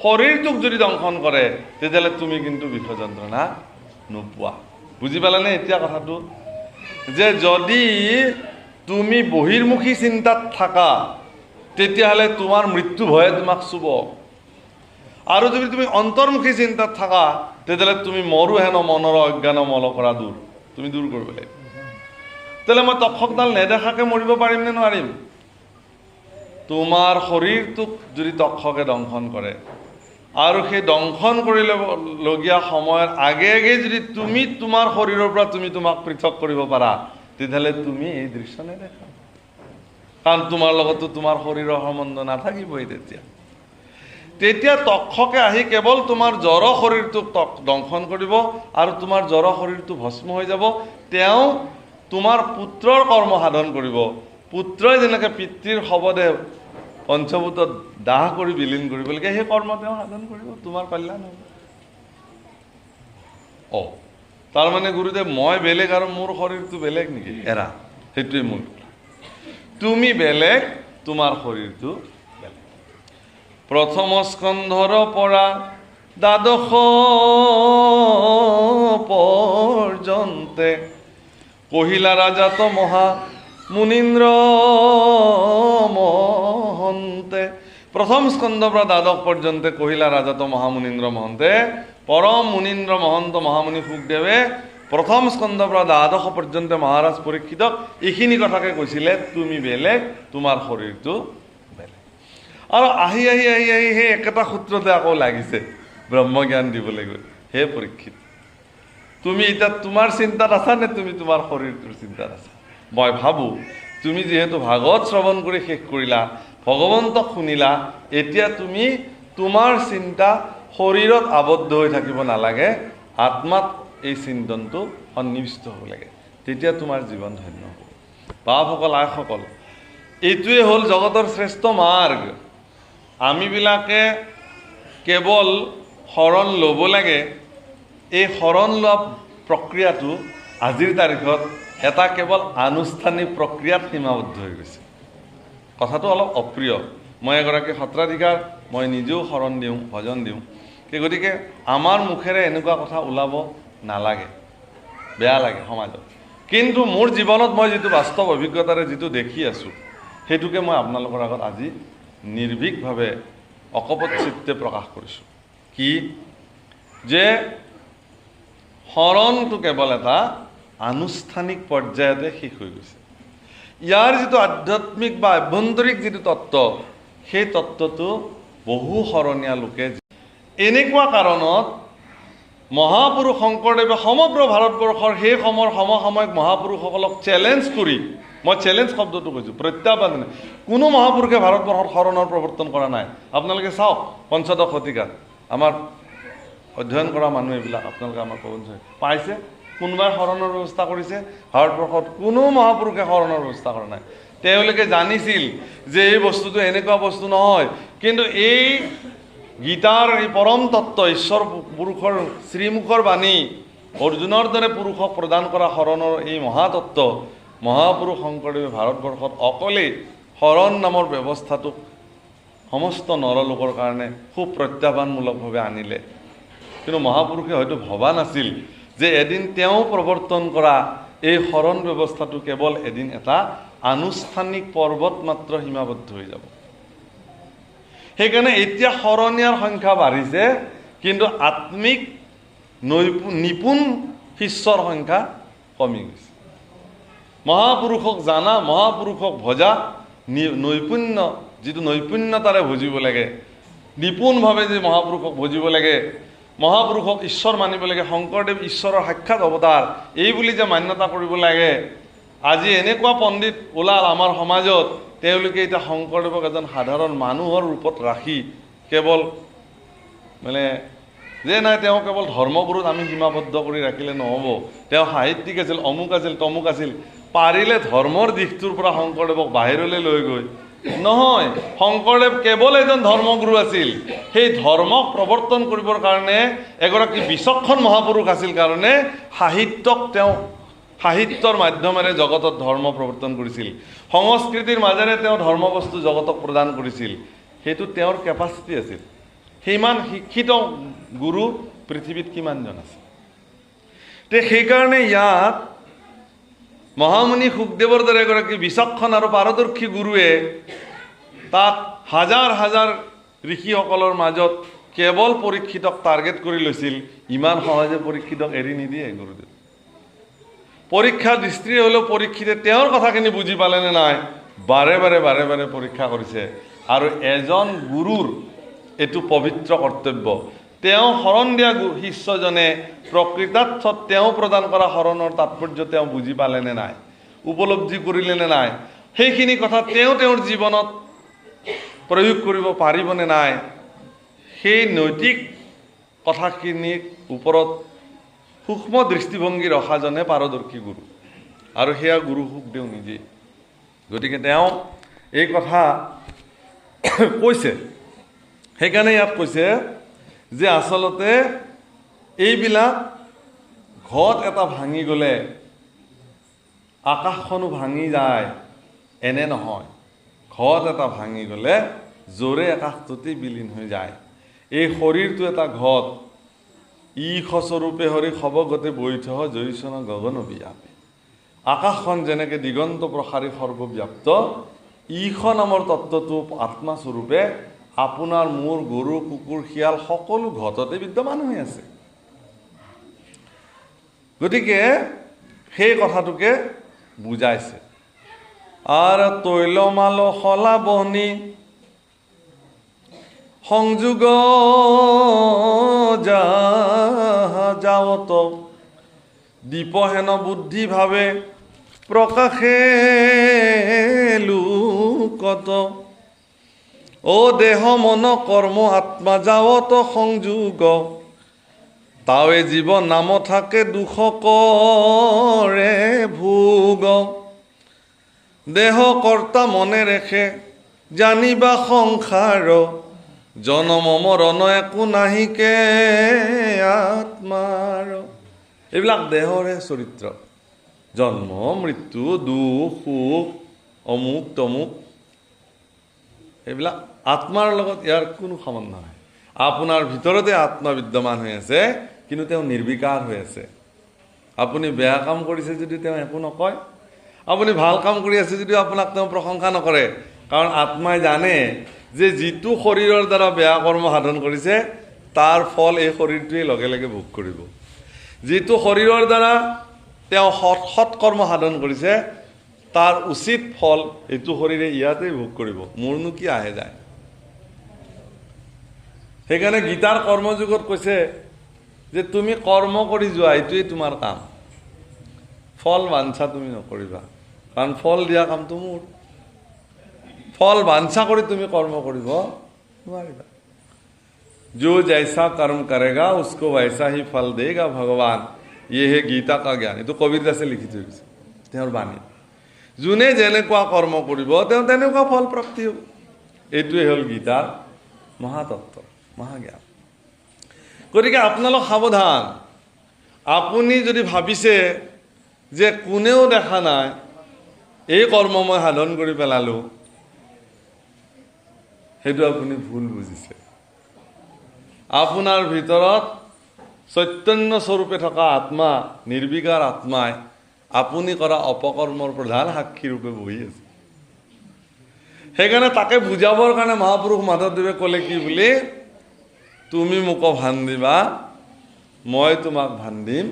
শৰীৰটোক যদি দংশন কৰে, তেতিয়াহ'লে তুমি কিন্তু বিষ যন্ত্ৰণা নোপোৱা। বুজি পালানে এতিয়া কথাটো? যে যদি তুমি বহিৰ্মুখী চিন্তাত থাকা, তেতিয়াহ'লে তোমাৰ মৃত্যু ভয়ে তোমাক চুব, আৰু যদি তুমি অন্তৰ্মুখী চিন্তাত থাকা, তেতিয়াহ'লে তুমি মৰো হেন মনৰ অজ্ঞান মল কৰা তুমি দূৰ কৰিব লাগিব। তেতিয়াহ'লে মই তক্ষকডাল নেদেখাকে মৰিব পাৰিম নে নোৱাৰিম? তোমাৰ শৰীৰটোক যদি তক্ষকে দংশন কৰে, আৰু সেই দংশন কৰিবলগীয়া সময়ৰ আগে যদি তুমি তোমাৰ শৰীৰৰ পৰা তোমাক পৃথক কৰিব পাৰা, তেতিয়াহ'লে তুমি এই দৃশ্য নেদেখা, কাৰণ তোমাৰ লগতো তোমাৰ শৰীৰৰ সম্বন্ধ নাথাকিবই। তেতিয়া তক্ষকে আহি কেৱল তোমাৰ জড় শৰীৰটোক দংশন কৰিব, আৰু তোমাৰ জড় শৰীৰটো ভস্ম হৈ যাব। তেওঁ তোমাৰ পুত্ৰৰ কৰ্ম সাধন কৰিব। পুত্ৰই যেনেকৈ পিতৃৰ শৱদেহ পঞ্চভূতত দাহ কৰি বিলীন কৰিব লাগে, সেই কৰ্ম তেওঁ সাধন কৰিব, তোমাৰ কল্যাণ হ'ব। তাৰমানে গুৰুদেৱ, মই বেলেগ আৰু মোৰ শৰীৰটো বেলেগ নেকি? এৰা, সেইটোৱে মূল কথা। তুমি বেলেগ, তোমাৰ শৰীৰটো বেলেগ। প্ৰথম স্কন্ধৰ পৰা দ্বাদশ পৰ্যন্তে কহিলা ৰাজাত মহা মুনীন্দ্ৰ মহন্তে। প্ৰথম স্কন্ধৰ পৰা দ্বাদশ পৰ্যন্তে কহিলা ৰাজাত মহামুনীন্দ্ৰ মহন্তে, পৰম মুনীন্দ্ৰ মহন্ত মহামুনি শুকদেৱে প্ৰথম স্কন্ধৰ পৰা দ্বাদশ পৰ্যন্ত মহাৰাজ পৰীক্ষিতক এইখিনি কথাকে কৈছিলে, তুমি বেলেগ, তোমাৰ শৰীৰটো বেলেগ। আৰু আহি সেই একেটা সূত্ৰতে আকৌ লাগিছে ব্ৰহ্মজ্ঞান দিবলৈ গৈ, হে পৰীক্ষিত, তুমি এতিয়া তোমাৰ চিন্তাত আছা নে তুমি তোমাৰ শৰীৰটোৰ চিন্তাত আছা? মই ভাবোঁ তুমি যিহেতু ভাগৱত শ্ৰৱণ কৰি শেষ কৰিলা, ভগৱন্তক শুনিলা, এতিয়া তুমি তোমাৰ চিন্তা শৰীৰত আবদ্ধ হৈ থাকিব নালাগে, আত্মাত এই চিন্তনটো সন্নিৱিষ্ট হ'ব লাগে, তেতিয়া তোমাৰ জীৱন ধন্য হ'ব। বাপসকল আইসকল, এইটোৱে হ'ল জগতৰ শ্ৰেষ্ঠ মাৰ্গ। আমিবিলাকে কেৱল শৰণ ল'ব লাগে। এই শৰণ লোৱা প্ৰক্ৰিয়াটো আজিৰ তাৰিখত এটা কেৱল আনুষ্ঠানিক প্ৰক্ৰিয়াত সীমাবদ্ধ হৈ গৈছে। কথাটো অলপ অপ্ৰিয়। মই এগৰাকী সত্ৰাধিকাৰ, মই নিজেও শৰণ দিওঁ, ভজন দিওঁ। গতিকে আমাৰ মুখেৰে এনেকুৱা কথা ওলাব নালাগে, বেয়া লাগে সমাজত। কিন্তু মোৰ জীৱনত মই যিটো বাস্তৱ অভিজ্ঞতাৰে যিটো দেখি আছোঁ, সেইটোকে মই আপোনালোকৰ আগত আজি নিৰ্ভীকভাৱে অকপট চিত্তে প্ৰকাশ কৰিছোঁ। কি যে শৰণটো কেৱল এটা আনুষ্ঠানিক পৰ্যায়তে শেষ হৈ গৈছে। ইয়াৰ যিটো আধ্যাত্মিক বা আভ্যন্তৰিক যিটো তত্ত্ব, সেই তত্ত্বটো বহু শৰণীয়া লোকে এনেকুৱা কাৰণত মহাপুৰুষ শংকৰদেৱে সমগ্ৰ ভাৰতবৰ্ষৰ সেই সময়ৰ সমসাময়িক মহাপুৰুষসকলক চেলেঞ্জ কৰি, মই চেলেঞ্জ শব্দটো কৈছোঁ, প্ৰত্যাহ্বান, কোনো মহাপুৰুষে ভাৰতবৰ্ষত শৰণৰ প্ৰৱৰ্তন কৰা নাই। আপোনালোকে চাওক, পঞ্চদশ শতিকাত আমাৰ অধ্যয়ন কৰা মানুহ এইবিলাক আপোনালোকে আমাৰ ক'ব পাইছে কোনোবাই শৰণৰ ব্যৱস্থা কৰিছে? ভাৰতবৰ্ষত কোনো মহাপুৰুষে শৰণৰ ব্যৱস্থা কৰা নাই। তেওঁলোকে জানিছিল যে এই বস্তুটো এনেকুৱা বস্তু নহয়, কিন্তু এই গীতাৰ এই পৰম তত্ত্ব, ঈশ্বৰ পুৰুষৰ শ্ৰীমুখৰ বাণী, অৰ্জুনৰ দৰে পুৰুষক প্ৰদান কৰা শৰণৰ এই মহাতত্ত্ব মহাপুৰুষ শংকৰদেৱে ভাৰতবৰ্ষত অকলেই শৰণ নামৰ ব্যৱস্থাটোক সমস্ত নৰলোকৰ কাৰণে খুব প্ৰত্যাহ্বানমূলকভাৱে আনিলে। কিন্তু মহাপুৰুষে হয়তো ভবা নাছিল যে এদিন তেওঁ প্ৰৱৰ্তন কৰা এই শৰণ ব্যৱস্থাটো কেৱল এদিন এটা আনুষ্ঠানিক পৰ্বত মাত্ৰ সীমাবদ্ধ হৈ যাব। সেইকাৰণে এতিয়া শৰণীয়াৰ সংখ্যা বাঢ়িছে, কিন্তু আত্মিক নিপুণ শিষ্যৰ সংখ্যা কমি গৈছে। মহাপুৰুষক জানা, মহাপুৰুষক ভজা, নৈপুণ্য যিটো নৈপুণ্যতাৰে ভজিব লাগে, নিপুণভাৱে যে মহাপুৰুষক ভজিব লাগে, মহাপুৰুষক ঈশ্বৰ মানিব লাগে, শংকৰদেৱ ঈশ্বৰৰ সাক্ষাৎ অৱতাৰ এই বুলি যে মান্যতা কৰিব লাগে। আজি এনেকুৱা পণ্ডিত ওলাল আমাৰ সমাজত, তেওঁলোকে এতিয়া শংকৰদেৱক এজন সাধাৰণ মানুহৰ ৰূপত ৰাখি কেৱল যে নাই তেওঁ কেৱল ধৰ্মগুৰুত আমি সীমাবদ্ধ কৰি ৰাখিলে নহ'ব, তেওঁ সাহিত্যিক আছিল, অমুক আছিল, তমুক আছিল। পাৰিলে ধৰ্মৰ দিশটোৰ পৰা শংকৰদেৱক বাহিৰলৈ লৈ গৈ নহয়, শংকৰদেৱ কেৱল এজন ধৰ্মগুৰু আছিল। সেই ধৰ্মক প্ৰৱৰ্তন কৰিবৰ কাৰণে এগৰাকী বিচক্ষণ মহাপুৰুষ আছিল কাৰণে সাহিত্যক তেওঁ সাহিত্যৰ মাধ্যমেৰে জগতত ধৰ্ম প্ৰৱৰ্তন কৰিছিল। সংস্কৃতিৰ মাজেৰে তেওঁ ধৰ্মবস্তু জগতক প্ৰদান কৰিছিল। সেইটো তেওঁৰ কেপাচিটি আছিল। সিমান শিক্ষিত গুৰু পৃথিৱীত কিমানজন আছে? সেইকাৰণে ইয়াত মহামুনি শুকদেৱৰ দৰে এগৰাকী বিচক্ষণ আৰু পাৰদৰ্শী গুৰুৱে তাত হাজাৰ হাজাৰ ঋষিসকলৰ মাজত কেৱল পৰীক্ষিতক টাৰ্গেট কৰি লৈছিল। ইমান সহজে পৰীক্ষিতক এৰি নিদিয়ে গুৰুদেৱ। পৰীক্ষা দৃষ্টিৰে হ'লেও পৰীক্ষিতে তেওঁৰ কথাখিনি বুজি পালেনে নাই বাৰে বাৰে পৰীক্ষা কৰিছে। আৰু এজন গুৰুৰ এইটো পবিত্ৰ কৰ্তব্য, তেওঁ শৰণ দিয়া শিষ্যজনে প্ৰকৃতাৰ্থত তেওঁ প্ৰদান কৰা শৰণৰ তাৎপৰ্য তেওঁ বুজি পালেনে নাই, উপলব্ধি কৰিলেনে নাই, সেইখিনি কথা তেওঁ তেওঁৰ জীৱনত প্ৰয়োগ কৰিব পাৰিবনে নাই, সেই নৈতিক কথাখিনিৰ ওপৰত সূক্ষ্ম দৃষ্টিভংগী ৰখাজনে পাৰদৰ্শী গুৰু, আৰু সেয়া গুৰু শুকদেৱ নিজে। গতিকে তেওঁ এই কথা কৈছে। সেইকাৰণে ইয়াত কৈছে যে আচলতে এইবিলাক ঘট এটা ভাঙি গ'লে আকাশখনো ভাঙি যায় এনে নহয়। ঘট এটা ভাঙি গ'লে জোৰে আকাশটোতেই বিলীন হৈ যায়। এই শৰীৰটো এটা ঘট, ঈশস্বৰূপে হৰি সবগতে বৈঠহ জয়ীচন গগন ব্যাপী। আকাশখন যেনেকৈ দিগন্ত প্ৰসাৰী সৰ্বব্যাপ্ত, ঈশ নামৰ তত্ত্বটো আত্মাস্বৰূপে আপোনাৰ মোৰ গৰু কুকুৰ শিয়াল সকলো ঘটতে বিদ্যমান হৈ আছে। গতিকে সেই কথাটোকে বুজাইছে। আৰু তৈলমাল সলাবনি সংযোগ যাৱত দীপহেন বুদ্ধিভাৱে প্ৰকাশে লোকত ও দেহ মন কৰ্ম আত্মা যাৱত সংযোগ তাৱে জীৱ নাম থাকে দুখ কৰে ভোগ দেহ কৰ্তা মনে ৰেখে জানিবা সংসাৰ জনম মৰণ একো নাহিকে আত্মাৰ। এইবিলাক দেহৰে চৰিত্ৰ, জন্ম মৃত্যু দুখ সুখ অমুক তমুক, এইবিলাক আত্মাৰ লগত ইয়াৰ কোনো সম্বন্ধ নাই। আপোনাৰ ভিতৰতে আত্মা বিদ্যমান হৈ আছে, কিন্তু তেওঁ নিৰ্বিকাৰ হৈ আছে। আপুনি বেয়া কাম কৰিছে যদি তেওঁ একো নকয়, আপুনি ভাল কাম কৰি আছে যদিও আপোনাক তেওঁ প্ৰশংসা নকৰে, কাৰণ আত্মাই জানে যে যিটো শৰীৰৰ দ্বাৰা বেয়া কৰ্ম সাধন কৰিছে তাৰ ফল এই শৰীৰটোৱে লগে লগে ভোগ কৰিব। যিটো শৰীৰৰ দ্বাৰা তেওঁ সৎ কৰ্ম সাধন কৰিছে তাৰ উচিত ফল এইটো শৰীৰে ইয়াতেই ভোগ কৰিব, মোৰনো কি আহে যায়। সেইকাৰণে গীতাৰ কৰ্মযোগত কৈছে যে তুমি কৰ্ম কৰি যোৱা, এইটোৱেই তোমাৰ কাম, ফল বাঞ্ছা তুমি নকৰিবা, কাৰণ ফল দিয়া কামটো মোৰ। ফল বাঞ্ছা কৰি তুমি কৰ্ম কৰিব নোৱাৰিবা। जो जैसा कर्म करेगा उसको वैसा ही फल देगा भगवान, ये है गीता का ज्ञान। এইটো কবিৰ দাসে লিখি থৈ গৈছে তেওঁৰ বাণী। যোনে যেনেকুৱা কৰ্ম কৰিব তেওঁ তেনেকুৱা ফল প্ৰাপ্তি হ'ব। এইটোৱে হ'ল গীতাৰ মহাতত্ত্ব, মহাজ্ঞান। গতিকে আপোনালোক সাৱধান। আপুনি যদি ভাবিছে যে কোনেও দেখা নাই এই কৰ্ম মই সাধন কৰি পেলালোঁ, সেইটো আপুনি ভুল বুজিছে। আপোনাৰ ভিতৰত চৈতন্য স্বৰূপে থকা আত্মা, নিৰ্বিকাৰ আত্মাই আপুনি কৰা অপকৰ্মৰ প্ৰধান সাক্ষী ৰূপে বহি আছে। সেইকাৰণে তাকে বুজাবৰ কাৰণে মহাপুৰুষ মাধৱদেৱে ক'লে কি বুলি, তুমি মোক ভান্দিবা মই তোমাক ভান্দিম,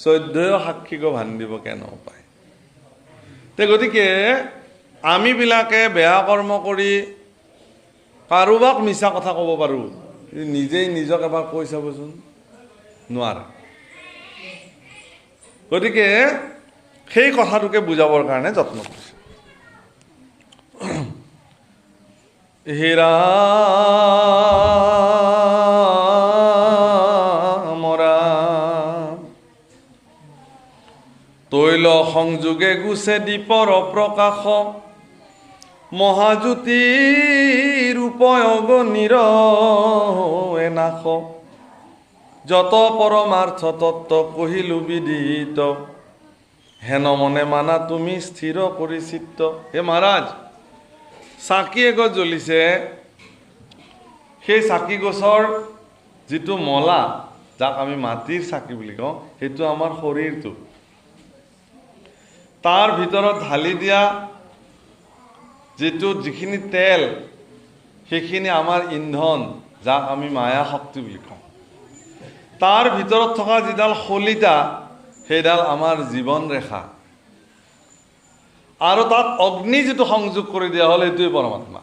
চৈধ্যয় সাক্ষীকো ভান্দিব কেন পায়। গতিকে আমিবিলাকে বেয়া কৰ্ম কৰি কাৰোবাক মিছা কথা ক'ব পাৰোঁ, নিজেই নিজক এবাৰ কৈ চাবচোন, নোৱাৰে। গতিকে সেই কথাটোকে বুজাবৰ কাৰণে যত্ন কৰিছে। হে ৰাম ৰাম তৈল সংযোগে গুছে দীপৰ প্ৰকাশ, মহাজ্যোতিৰ উপয়োগ নিৰনাশ, যত পৰমাৰ্থ তত্ত্ব কহিলো বিদিত, হেন মনে মানা তুমি স্থিৰ কৰি চিত্ত। হে মহাৰাজ, চাকি এগছ জ্বলিছে, সেই চাকি গছৰ যিটো মলা, যাক আমি মাটিৰ চাকি বুলি কওঁ, সেইটো আমাৰ শৰীৰটো। তাৰ ভিতৰত ঢালি দিয়া যিখিনি তেল, সেইখিনি আমাৰ ইন্ধন, যাক আমি মায়া শক্তি বুলি কওঁ। তাৰ ভিতৰত থকা যিডাল শলিতা, সেইডাল আমাৰ জীৱন ৰেখা। আৰু তাত অগ্নি যিটো সংযোগ কৰি দিয়া হ'ল, সেইটোৱে পৰমাত্মা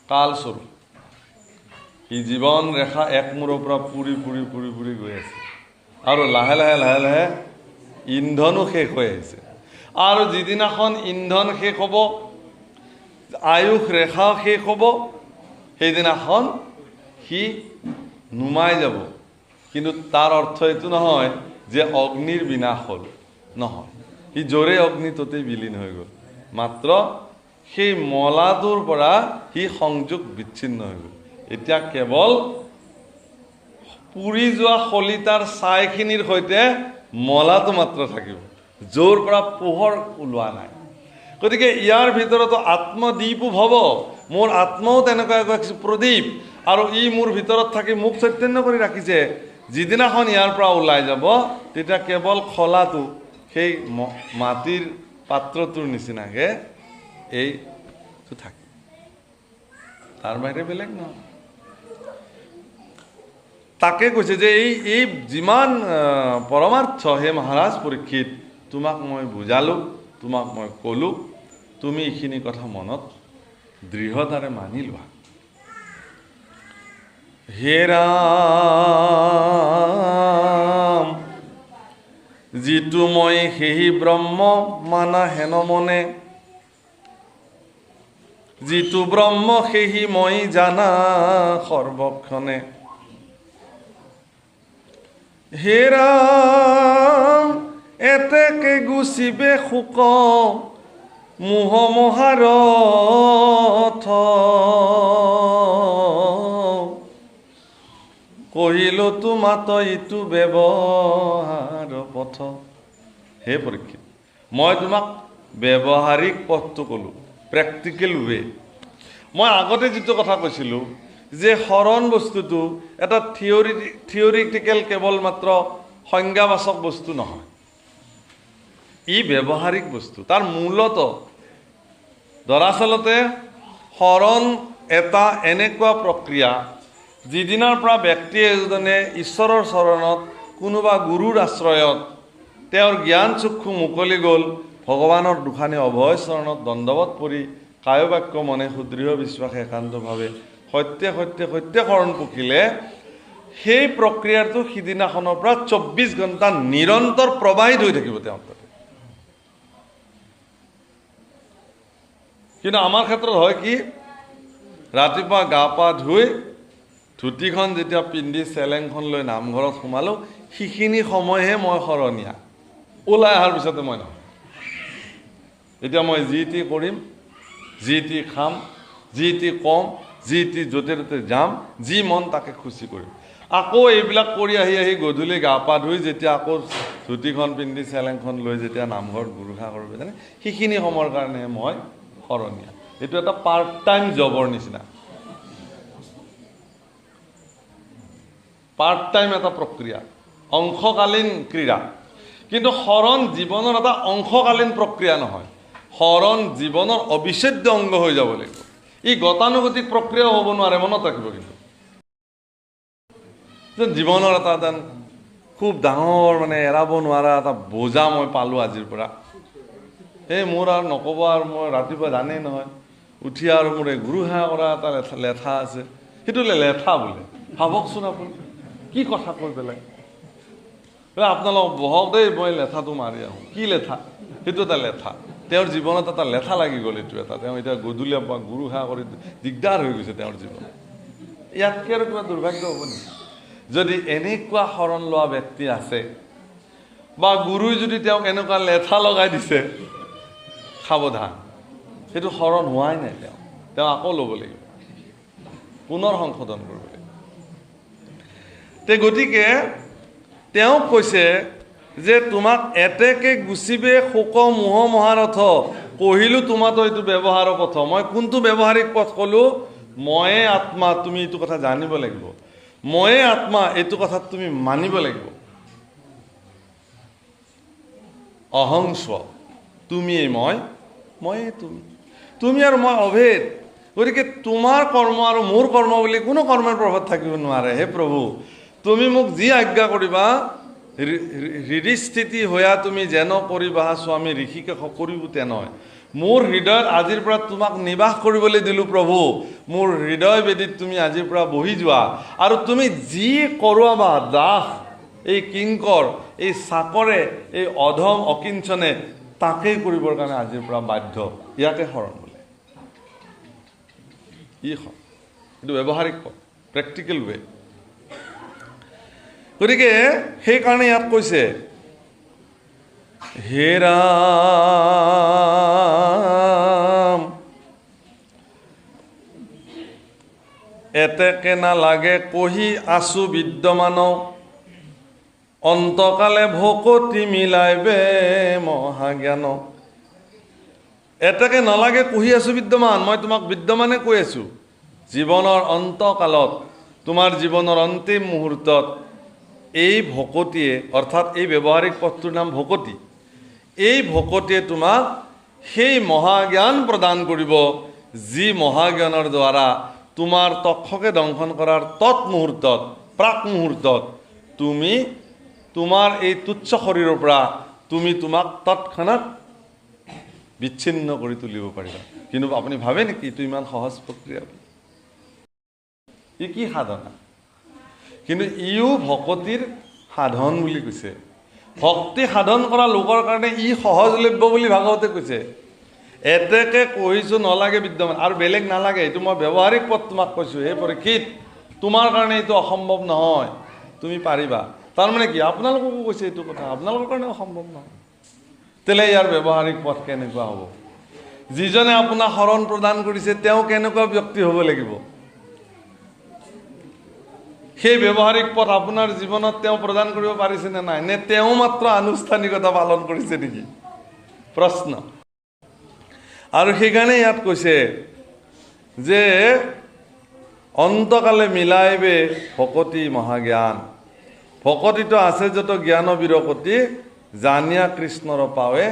কালস্বৰূপ। সি জীৱন ৰেখা একমূৰৰ পৰা পুৰি পুৰি পুৰি পুৰি গৈ আছে, আৰু লাহে লাহে লাহে লাহে ইন্ধনো শেষ হৈ আহিছে। আৰু যিদিনাখন ইন্ধন শেষ হ'ব, আয়ুস ৰেখাও শেষ হ'ব, সেইদিনাখন সি নুমাই যাব। কিন্তু তাৰ অৰ্থ এইটো নহয় যে অগ্নিৰ বিনাশ হ'ল, নহয়। সি জোৰে অগ্নি ততেই বিলীন হৈ গ'ল, মাত্ৰ সেই মলাটোৰ পৰা সি সংযোগ বিচ্ছিন্ন হৈ গ'ল। এতিয়া কেৱল পুৰি যোৱা শলিতাৰ ছাইখিনিৰ সৈতে মলাটো মাত্ৰ থাকিব, য'ৰ পৰা পোহৰ ওলোৱা নাই। গতিকে ইয়াৰ ভিতৰতো আত্মদ্বীপো ভৱ, মোৰ আত্মাও তেনেকুৱা এক প্ৰদীপ, আৰু ই মোৰ ভিতৰত থাকি মোক চৈতন্য কৰি ৰাখিছে। যিদিনাখন ইয়াৰ পৰা ওলাই যাব, তেতিয়া কেৱল খলাটো সেই মাটিৰ পাত্ৰটোৰ নিচিনাকে এইটো থাকে, তাৰ বাহিৰে বেলেগ নহয়। তাকে কৈছে যে এই যিমান পৰমাৰ্থ, হে মহাৰাজ পৰীক্ষিত, তোমাক মই বুজালোঁ, তোমাক মই ক'লোঁ, তুমি এইখিনি কথা মনত দৃঢ়তাৰে মানি লোৱা। হে ৰাম যিটো মই সেই ব্ৰহ্ম মানা হেন মনে, যিটো ব্ৰহ্ম সেই মই জানা সৰ্বক্ষণে। হে ৰাম এতেকে গুচিবে শোক মোহ মহাৰথ কহিলো তোমাত ইটো ব্যৱহাৰ পথ। হে পৰীক্ষিত, মই তোমাক ব্যৱহাৰিক পথটো ক'লোঁ, প্ৰেক্টিকেল ৱে। মই আগতে যিটো কথা কৈছিলোঁ যে শৰণ বস্তুটো এটা থিয়ৰিটিকেল কেৱল মাত্ৰ সংজ্ঞাবাচক বস্তু নহয়, ই ব্যৱহাৰিক বস্তু। তাৰ মূলত দৰাচলতে শৰণ এটা এনেকুৱা প্ৰক্ৰিয়া যিদিনাৰ পৰা ব্যক্তি এজনে ঈশ্বৰৰ চৰণত কোনোবা গুৰুৰ আশ্ৰয়ত তেওঁৰ জ্ঞান চক্ষু মুকলি গ'ল, ভগৱানৰ দুখানি অভয় চৰণত দণ্ডৱত পৰি কায় বাক্য মনে সুদৃঢ় বিশ্বাসে একান্তভাৱে সত্যে সত্যে সত্যে শৰণ পকিলে, সেই প্ৰক্ৰিয়াটো সিদিনাখনৰ পৰা 24 ঘণ্টা নিৰন্তৰ প্ৰবাহিত হৈ থাকিব তেওঁৰ তাতে। কিন্তু আমাৰ ক্ষেত্ৰত হয় কি, ৰাতিপুৱা গা পা ধুই ধুতিখন যেতিয়া পিন্ধি চেলেংখন লৈ নামঘৰত সোমালোঁ, সেইখিনি সময়হে মই শৰণীয়া। ওলাই অহাৰ পিছতে মই নহয়। এতিয়া মই যি টি কৰিম, যি টি খাম, যি টি কম, যি টি য'তে ত'তে যাম, যি মন তাকে খুচি কৰিম। আকৌ এইবিলাক কৰি আহি গধূলি গা পা ধুই যেতিয়া আকৌ ধুতিখন পিন্ধি চেলেংখন লৈ যেতিয়া নামঘৰত গুৰুষা কৰিব জানে, সেইখিনি সময়ৰ কাৰণেহে মই শৰণীয়া। এইটো এটা পাৰ্ট টাইম জবৰ নিচিনা, পাৰ্ট টাইম এটা প্ৰক্ৰিয়া, অংশকালীন ক্ৰীড়া। কিন্তু শৰণ জীৱনৰ এটা অংশকালীন প্ৰক্ৰিয়া নহয়, শৰণ জীৱনৰ অবিচ্ছেদ্য অংগ হৈ যাব লাগিব। ই গতানুগতিক প্ৰক্ৰিয়াও হ'ব নোৱাৰে, মনত ৰাখিব। কিন্তু জীৱনৰ এটা যেন খুব ডাঙৰ মানে এৰাব নোৱাৰা এটা বোজা মই পালোঁ আজিৰ পৰা। এই মোৰ আৰু নক'ব, আৰু মই ৰাতিপুৱা জানেই নহয়, উঠি আৰু মোৰ এই গুৰু সেৱা কৰা এটা লেঠা আছে, সেইটো লেঠা বোলে। ভাবকচোন আপুনি কি কথা কৈ পেলাই। আপোনালোক বহক দেই, মই লেঠাটো মাৰি আহোঁ। কি লেঠা? সেইটো এটা লেঠা। তেওঁৰ জীৱনত এটা লেঠা লাগি গ'ল, এইটো এটা। তেওঁ এতিয়া গধূলি গুৰু সেৱা কৰি দিগদাৰ হৈ গৈছে তেওঁৰ জীৱন। ইয়াতকৈ আৰু কিবা দুৰ্ভাগ্য হ'ব নেকি? যদি এনেকুৱা শৰণ লোৱা ব্যক্তি আছে বা গুৰুই যদি তেওঁক এনেকুৱা লেঠা লগাই দিছে, সাৱধান, সেইটো শৰণ হোৱাই নাই। তেওঁ আকৌ ল'ব লাগিব, পুনৰ সংশোধন কৰিব লাগিব। গতিকে তেওঁক কৈছে যে তোমাক এতেকে গুচিবে শোক মোহ মহাৰথ কহিলো তোমাতো এইটো ব্যৱহাৰৰ পথ। মই কোনটো ব্যৱহাৰিক পথ ক'লোঁ? ময়ে আত্মা, তুমি এইটো কথা জানিব লাগিব। ময়ে আত্মা, এইটো কথাত তুমি মানিব লাগিব। অহং স্ব, তুমিয়েই মই, ময়ে তুমি। তুমি আৰু মই অভেদ। গতিকে তোমাৰ কৰ্ম আৰু মোৰ কৰ্ম বুলি কোনো কৰ্মৰ প্ৰভাৱ থাকিব নোৱাৰে। হে প্ৰভু, তুমি মোক যি আজ্ঞা কৰিবা, হৃদয়স্থিতি হৈয়া তুমি যেন কৰিবা স্বামী ঋষিকেশ কৰিব তেনেয়। মোৰ হৃদয়ত আজিৰ পৰা তোমাক নিবাস কৰিবলৈ দিলোঁ প্ৰভু। মোৰ হৃদয় বেদীত তুমি আজিৰ পৰা বহি যোৱা, আৰু তুমি যি কৰোৱাবা, দাস, এই কিংকৰ, এই চাকৰে, এই অধম অকিঞ্চনে, তাকেই কৰিবৰ কাৰণে আজিৰ পৰা বাধ্য। ইয়াকে শৰণ বোলে। এইটো ব্যৱহাৰিক পথ, প্ৰেক্টিকেল ৱে। গতিকে সেইকাৰণে ইয়াত কৈছে, হে ৰাম এতেকে নালাগে কহি আছো বিদ্যমান, অন্তকালে ভকতি মিলাইবে মহাজ্ঞান। এতেকে নালাগে কহি আছো বিদ্যমান, মই তোমাক বিদ্যমানে কৈ আছো। জীৱনৰ অন্তকালত, তোমাৰ জীৱনৰ অন্তিম মুহূৰ্তত এই ভকতিয়ে, অৰ্থাৎ এই ব্যৱহাৰিক পথটোৰ নাম ভকতি, এই ভকতিয়ে তোমাক সেই মহাজ্ঞান প্ৰদান কৰিব, যি মহাজ্ঞানৰ দ্বাৰা তোমাৰ তক্ষকে দংশন কৰাৰ তৎমুহূৰ্তত, প্ৰাক মুহূৰ্তত তুমি তোমাৰ এই তুচ্ছ শৰীৰৰ পৰা তুমি তোমাক তৎক্ষণাত বিচ্ছিন্ন কৰি তুলিব পাৰিবা। কিন্তু আপুনি ভাবে নেকি এইটো ইমান সহজ প্ৰক্ৰিয়া? ই কি সাধনা? কিন্তু ইও ভকতিৰ সাধন বুলি কৈছে। ভক্তি সাধন কৰা লোকৰ কাৰণে ই সহজলভ্য বুলি ভাগৱতে কৈছে। এতেকে কৈছোঁ নালাগে বিদ্যমান, আৰু বেলেগ নালাগে। এইটো মই ব্যৱহাৰিক পথ তোমাক কৈছোঁ। হে পৰীক্ষিত, তোমাৰ কাৰণে এইটো অসম্ভৱ নহয়, তুমি পাৰিবা। তাৰমানে কি? আপোনালোককো কৈছে এইটো কথা, আপোনালোকৰ কাৰণে অসম্ভৱ নহয়। তেলে ইয়াৰ ব্যৱহাৰিক পথ কেনেকুৱা হ'ব? যিজনে আপোনাক শৰণ প্ৰদান কৰিছে তেওঁ কেনেকুৱা ব্যক্তি হ'ব লাগিব? সেই ব্যৱহাৰিক পথ আপোনাৰ জীৱনত তেওঁ প্ৰদান কৰিব পাৰিছে নে নাই? নে তেওঁ মাত্ৰ আনুষ্ঠানিকতা পালন কৰিছে নেকি? প্ৰশ্ন। আৰু সেইকাৰণে ইয়াত কৈছে যে অন্তকালে মিলাইবে ভকতি মহাজ্ঞান। ভকতিটো আছে যত জ্ঞান বিৰকতি, জানিয়া কৃষ্ণৰ পাৱে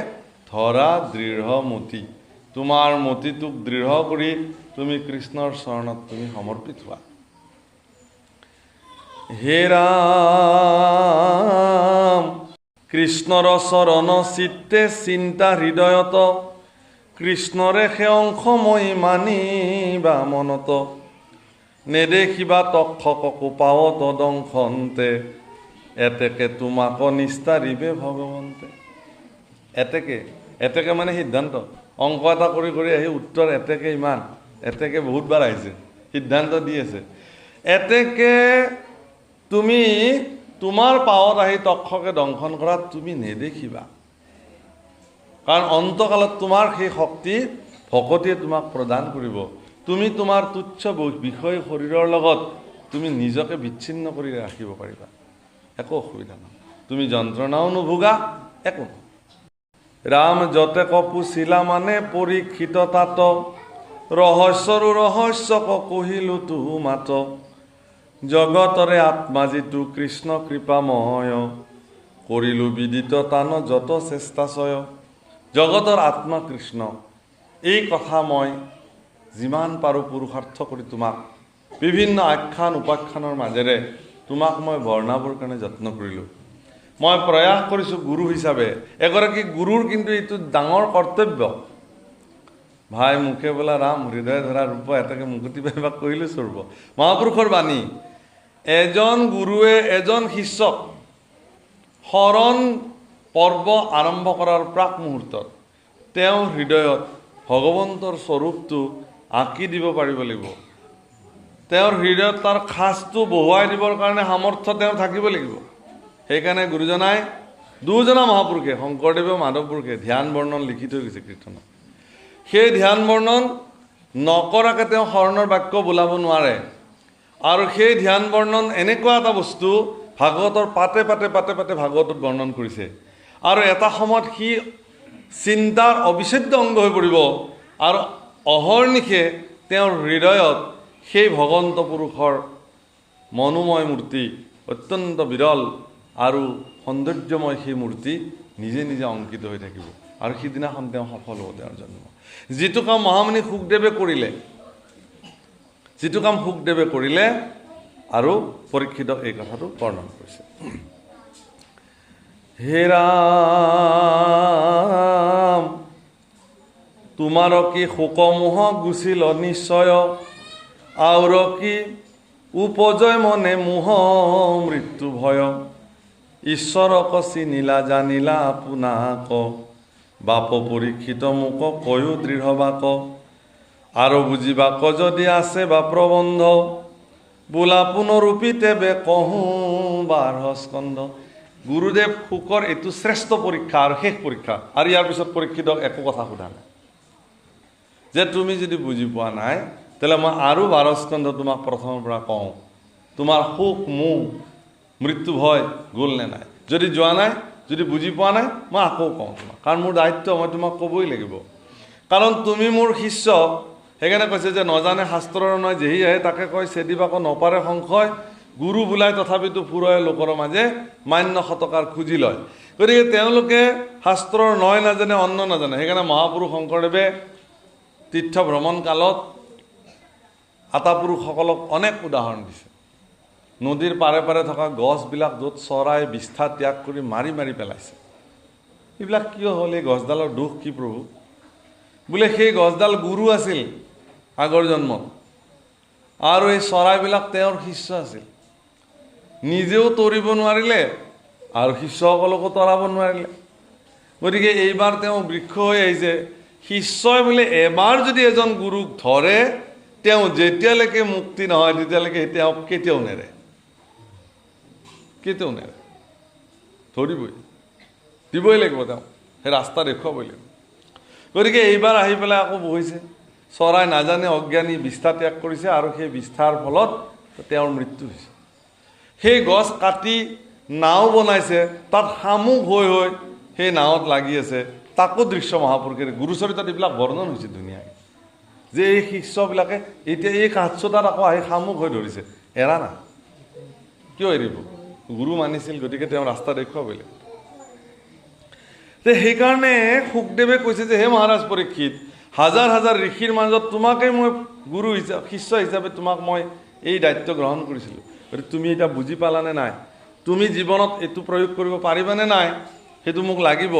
ধৰা দৃঢ় মতি। তোমাৰ মতিটোক দৃঢ় কৰি তুমি কৃষ্ণৰ চৰণত তুমি সমৰ্পিত হোৱা। হে ৰাম কৃষ্ণৰ চৰণ চিত্তে চিন্তা হৃদয়ত, কৃষ্ণৰে সেই অংশ মই মানিবা মনত। নেদেখিবা তক্ষকো পাৱ তদংশন্তে, এতেকে তোমাক নিস্তাৰিবে ভগৱন্তে। এতেকে মানে সিদ্ধান্ত। অংক এটা কৰি কৰি আহি উত্তৰ এতেকে ইমান, এতেকে বহুতবাৰ আহিছে, সিদ্ধান্ত দি আছে। এতেকে তুমি তোমাৰ পাৱত আহি তক্ষকে দংশন কৰা তুমি নেদেখিবা, কাৰণ অন্তকালত তোমাৰ সেই শক্তি ভকতিয়ে তোমাক প্ৰদান কৰিব। তুমি তোমাৰ তুচ্ছ বিষয় শৰীৰৰ লগত তুমি নিজকে বিচ্ছিন্ন কৰি ৰাখিব পাৰিবা, একো অসুবিধা নহয়। তুমি যন্ত্ৰণাও নুভোগা, একো নহয়। ৰাম যতে কপুছিলা মানে পৰীক্ষিত তাত, ৰহস্যৰো ৰহস্য কহিলো তো মাত। জগতৰে আত্মা যিটো কৃষ্ণ কৃপাময়, কৰিলো বিদিত তান যত চেষ্টাচয়। জগতৰ আত্মা কৃষ্ণ, এই কথা মই যিমান পাৰোঁ পুৰুষাৰ্থ কৰি তোমাক বিভিন্ন আখ্যান উপাখ্যানৰ মাজেৰে তোমাক মই বৰ্ণাবৰ কাৰণে যত্ন কৰিলোঁ। মই প্ৰয়াস কৰিছোঁ গুৰু হিচাপে। এগৰাকী গুৰুৰ কিন্তু এইটো ডাঙৰ কৰ্তব্য। ভাই মুখে বোলা ৰাম, হৃদয় ধৰা ৰূপ, এটাকে মুকুতি পাইবা কৰিলোঁ স্বৰূপ। মহাপুৰুষৰ বাণী। এজন গুৰুৱে এজন শিষ্যক শৰণ পৰ্ব আৰম্ভ কৰাৰ প্ৰাক মুহূৰ্তত তেওঁৰ হৃদয়ত ভগৱন্তৰ স্বৰূপটো আঁকি দিব পাৰিব লাগিব। তেওঁৰ হৃদয়ত তাৰ খাজটো বহুৱাই দিবৰ কাৰণে সামৰ্থ্য তেওঁৰ থাকিব লাগিব। সেইকাৰণে গুৰুজনাই দুজনা মহাপুৰুষে, শংকৰদেৱে মাধৱপুৰুষে ধ্যান বৰ্ণন লিখি থৈ গৈছে কীৰ্তনত। সেই ধ্যান বৰ্ণন নকৰাকৈ তেওঁ শৰণৰ বাক্য বোলাব নোৱাৰে। আৰু সেই ধ্যান বৰ্ণন এনেকুৱা এটা বস্তু, ভাগৱতৰ পাতে পাতে পাতে পাতে ভাগৱতত বৰ্ণন কৰিছে। আৰু এটা সময়ত সি চিন্তাৰ অবিচ্ছেদ্য অংগ হৈ পৰিব। আৰু অহৰ্নিশে তেওঁৰ হৃদয়ত সেই ভগৱন্ত পুৰুষৰ মনোময় মূৰ্তি, অত্যন্ত বিৰল আৰু সৌন্দৰ্যময় সেই মূৰ্তি নিজে নিজে অংকিত হৈ থাকিব। আৰু সিদিনাখন তেওঁ সফল হ'ব তেওঁৰ জন্ম। যিটো কাম মহামুনি শুকদেৱে কৰিলে, আৰু পৰীক্ষিতক এই কথাটো বৰ্ণন কৰিছে। হে ৰাম তোমাৰ কি শোকমোহ গুচিল নিশ্চয়, আউৰ কি উপজয় মনে মোহ মৃত্যু ভয়। ঈশ্বৰক চিনিলা জানিলা আপোনাক, বাপ পৰীক্ষিত মোক কয়ো দৃঢ় বাক। আৰু বুজিবাক যদি আছে বা প্ৰবন্ধ, বোলা পুনৰূপী তেবে কহোঁ বাৰহ স্কন্ধ। গুৰুদেৱ শুকৰ এইটো শ্ৰেষ্ঠ পৰীক্ষা আৰু শেষ পৰীক্ষা। আৰু ইয়াৰ পিছত পৰীক্ষিতক একো কথা সোধা নাই যে তুমি যদি বুজি পোৱা নাই তেতিয়াহ'লে মই আৰু 12 স্কন্ধ তোমাক প্ৰথমৰ পৰা কওঁ, তোমাৰ সুখ মোহ মৃত্যু ভয় গ'ল নে নাই। যদি যোৱা নাই, যদি বুজি পোৱা নাই, মই আকৌ কওঁ তোমাক, কাৰণ মোৰ দায়িত্ব, মই তোমাক ক'বই লাগিব, কাৰণ তুমি মোৰ শিষ্য। সেইকাৰণে কৈছে যে নজানে শাস্ত্ৰৰ নয় যেহি আহে তাকে কয়, চেদিবাক নপাৰে সংশয়। গুৰু বোলাই তথাপিতো ফুৰয় লোকৰ মাজে, মান্য শতকাৰ খুজি লয়। গতিকে তেওঁলোকে শাস্ত্ৰৰ নয় নাজানে, অন্ন নাজানে। সেইকাৰণে মহাপুৰুষ শংকৰদেৱে তীৰ্থ ভ্ৰমণ কালত আতাপুৰুষসকলক অনেক উদাহৰণ দিছে। নদীৰ পাৰে পাৰে থকা গছবিলাক য'ত চৰাই বিষ্ঠা ত্যাগ কৰি মাৰি মাৰি পেলাইছে, এইবিলাক কিয় হ'ল? এই গছডালৰ দুখ কি প্ৰভু? বোলে সেই গছডাল গুৰু আছিল আগৰ জন্মত, আৰু এই চৰাইবিলাক তেওঁৰ শিষ্য আছিল। নিজেও তৰিব নোৱাৰিলে আৰু শিষ্যসকলকো তৰাব নোৱাৰিলে। গতিকে এইবাৰ তেওঁ বৃক্ষ হৈ আহিছে। শিষ্যই বোলে এবাৰ যদি এজন গুৰুক ধৰে, তেওঁ যেতিয়ালৈকে মুক্তি নহয় তেতিয়ালৈকে তেওঁক কেতিয়াও নেৰে, কেতিয়াও নেৰে, ধৰিবই, দিবই লাগিব, তেওঁ সেই ৰাস্তা দেখুৱাবই লাগিব। গতিকে এইবাৰ আহি পেলাই আকৌ বহিছে চৰাই নাজানে অজ্ঞানী বিষ্ঠা ত্যাগ কৰিছে আৰু সেই বিষ্ঠাৰ ফলত তেওঁৰ মৃত্যু হৈছে সেই গছ কাটি নাও বনাইছে তাত শামুক হৈ হৈ সেই নাৱত লাগি আছে তাকো দৃশ্য মহাপুৰুষে গুৰুচৰিত্ৰত এইবিলাক বৰ্ণন হৈছে ধুনীয়াকৈ যে এই শিষ্যবিলাকে এতিয়া এই কাঠচোতাত আকৌ আহি শামুক হৈ ধৰিছে এৰা নাই কিয় এৰিব গুৰু মানিছিল গতিকে তেওঁ ৰাস্তা দেখুৱাবলৈ সেইকাৰণে শুকদেৱে কৈছে যে হে মহাৰাজ পৰীক্ষিত হাজাৰ হাজাৰ ঋষিৰ মাজত তোমাকেই মই গুৰু হিচাপে শিষ্য হিচাপে তোমাক মই এই দায়িত্ব গ্ৰহণ কৰিছিলোঁ গতিকে তুমি এতিয়া বুজি পালানে নাই তুমি জীৱনত এইটো প্ৰয়োগ কৰিব পাৰিবানে নাই সেইটো মোক লাগিব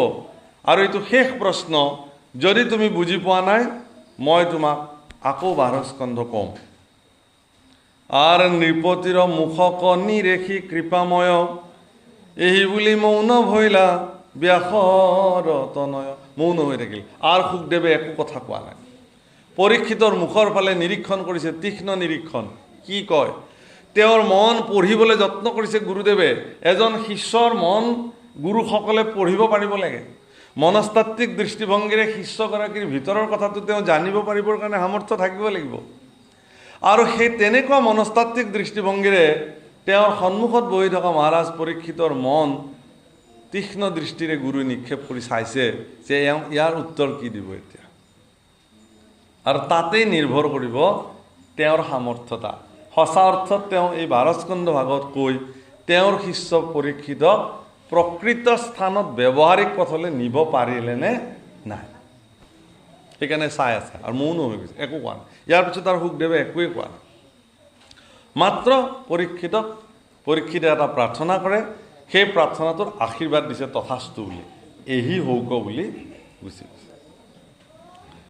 আৰু এইটো শেষ প্ৰশ্ন যদি তুমি বুজি পোৱা নাই মই তোমাক আকৌ 12 স্কন্ধ কম আৰ নৃপতিৰ মুখক নিৰেখি কৃপাময় এই বুলি মৌন ভৈলা ব্যাসৰ তনয় মৌন হৈ থাকিল আৰ শুকদেৱে একো কথা কোৱা নাই পৰীক্ষিতৰ মুখৰ ফালে নিৰীক্ষণ কৰিছে তীক্ষ্ণ নিৰীক্ষণ কি কয় তেওঁৰ মন পঢ়িবলৈ যত্ন কৰিছে গুৰুদেৱে এজন শিষ্যৰ মন গুৰুসকলে পঢ়িব পাৰিব লাগে মনস্তাত্ত্বিক দৃষ্টিভংগীৰে শিষ্যগৰাকীৰ ভিতৰৰ কথাটো তেওঁ জানিব পাৰিবৰ কাৰণে সামৰ্থ্য থাকিব লাগিব আৰু সেই তেনেকুৱা মনস্তাত্ত্বিক দৃষ্টিভংগীৰে তেওঁৰ সন্মুখত বহি থকা মহাৰাজ পৰীক্ষিতৰ মন তীক্ষ্ণ দৃষ্টিৰে গুৰু নিক্ষেপ কৰি চাইছে যে ইয়াৰ উত্তৰ কি দিব এতিয়া আৰু তাতেই নিৰ্ভৰ কৰিব তেওঁৰ সামৰ্থ্যতা সঁচা অৰ্থত তেওঁ এই 12 স্কন্ধ ভাগত কৈ তেওঁৰ শিষ্য পৰীক্ষিতক প্ৰকৃত স্থানত ব্যৱহাৰিক পথলৈ নিব পাৰিলেনে নাই সেইকাৰণে চাই আছে আৰু মৌন হৈ গৈছে একো কোৱা নাই ইয়াৰ পিছত আৰু শুকদেৱে একোৱেই কোৱা নাই মাত্ৰ পৰীক্ষিতে এটা প্ৰাৰ্থনা কৰে সেই প্ৰাৰ্থনাটোৰ আশীৰ্বাদ দিছে তথাস্তু বুলি এহি হৌক বুলি গুচি গৈছে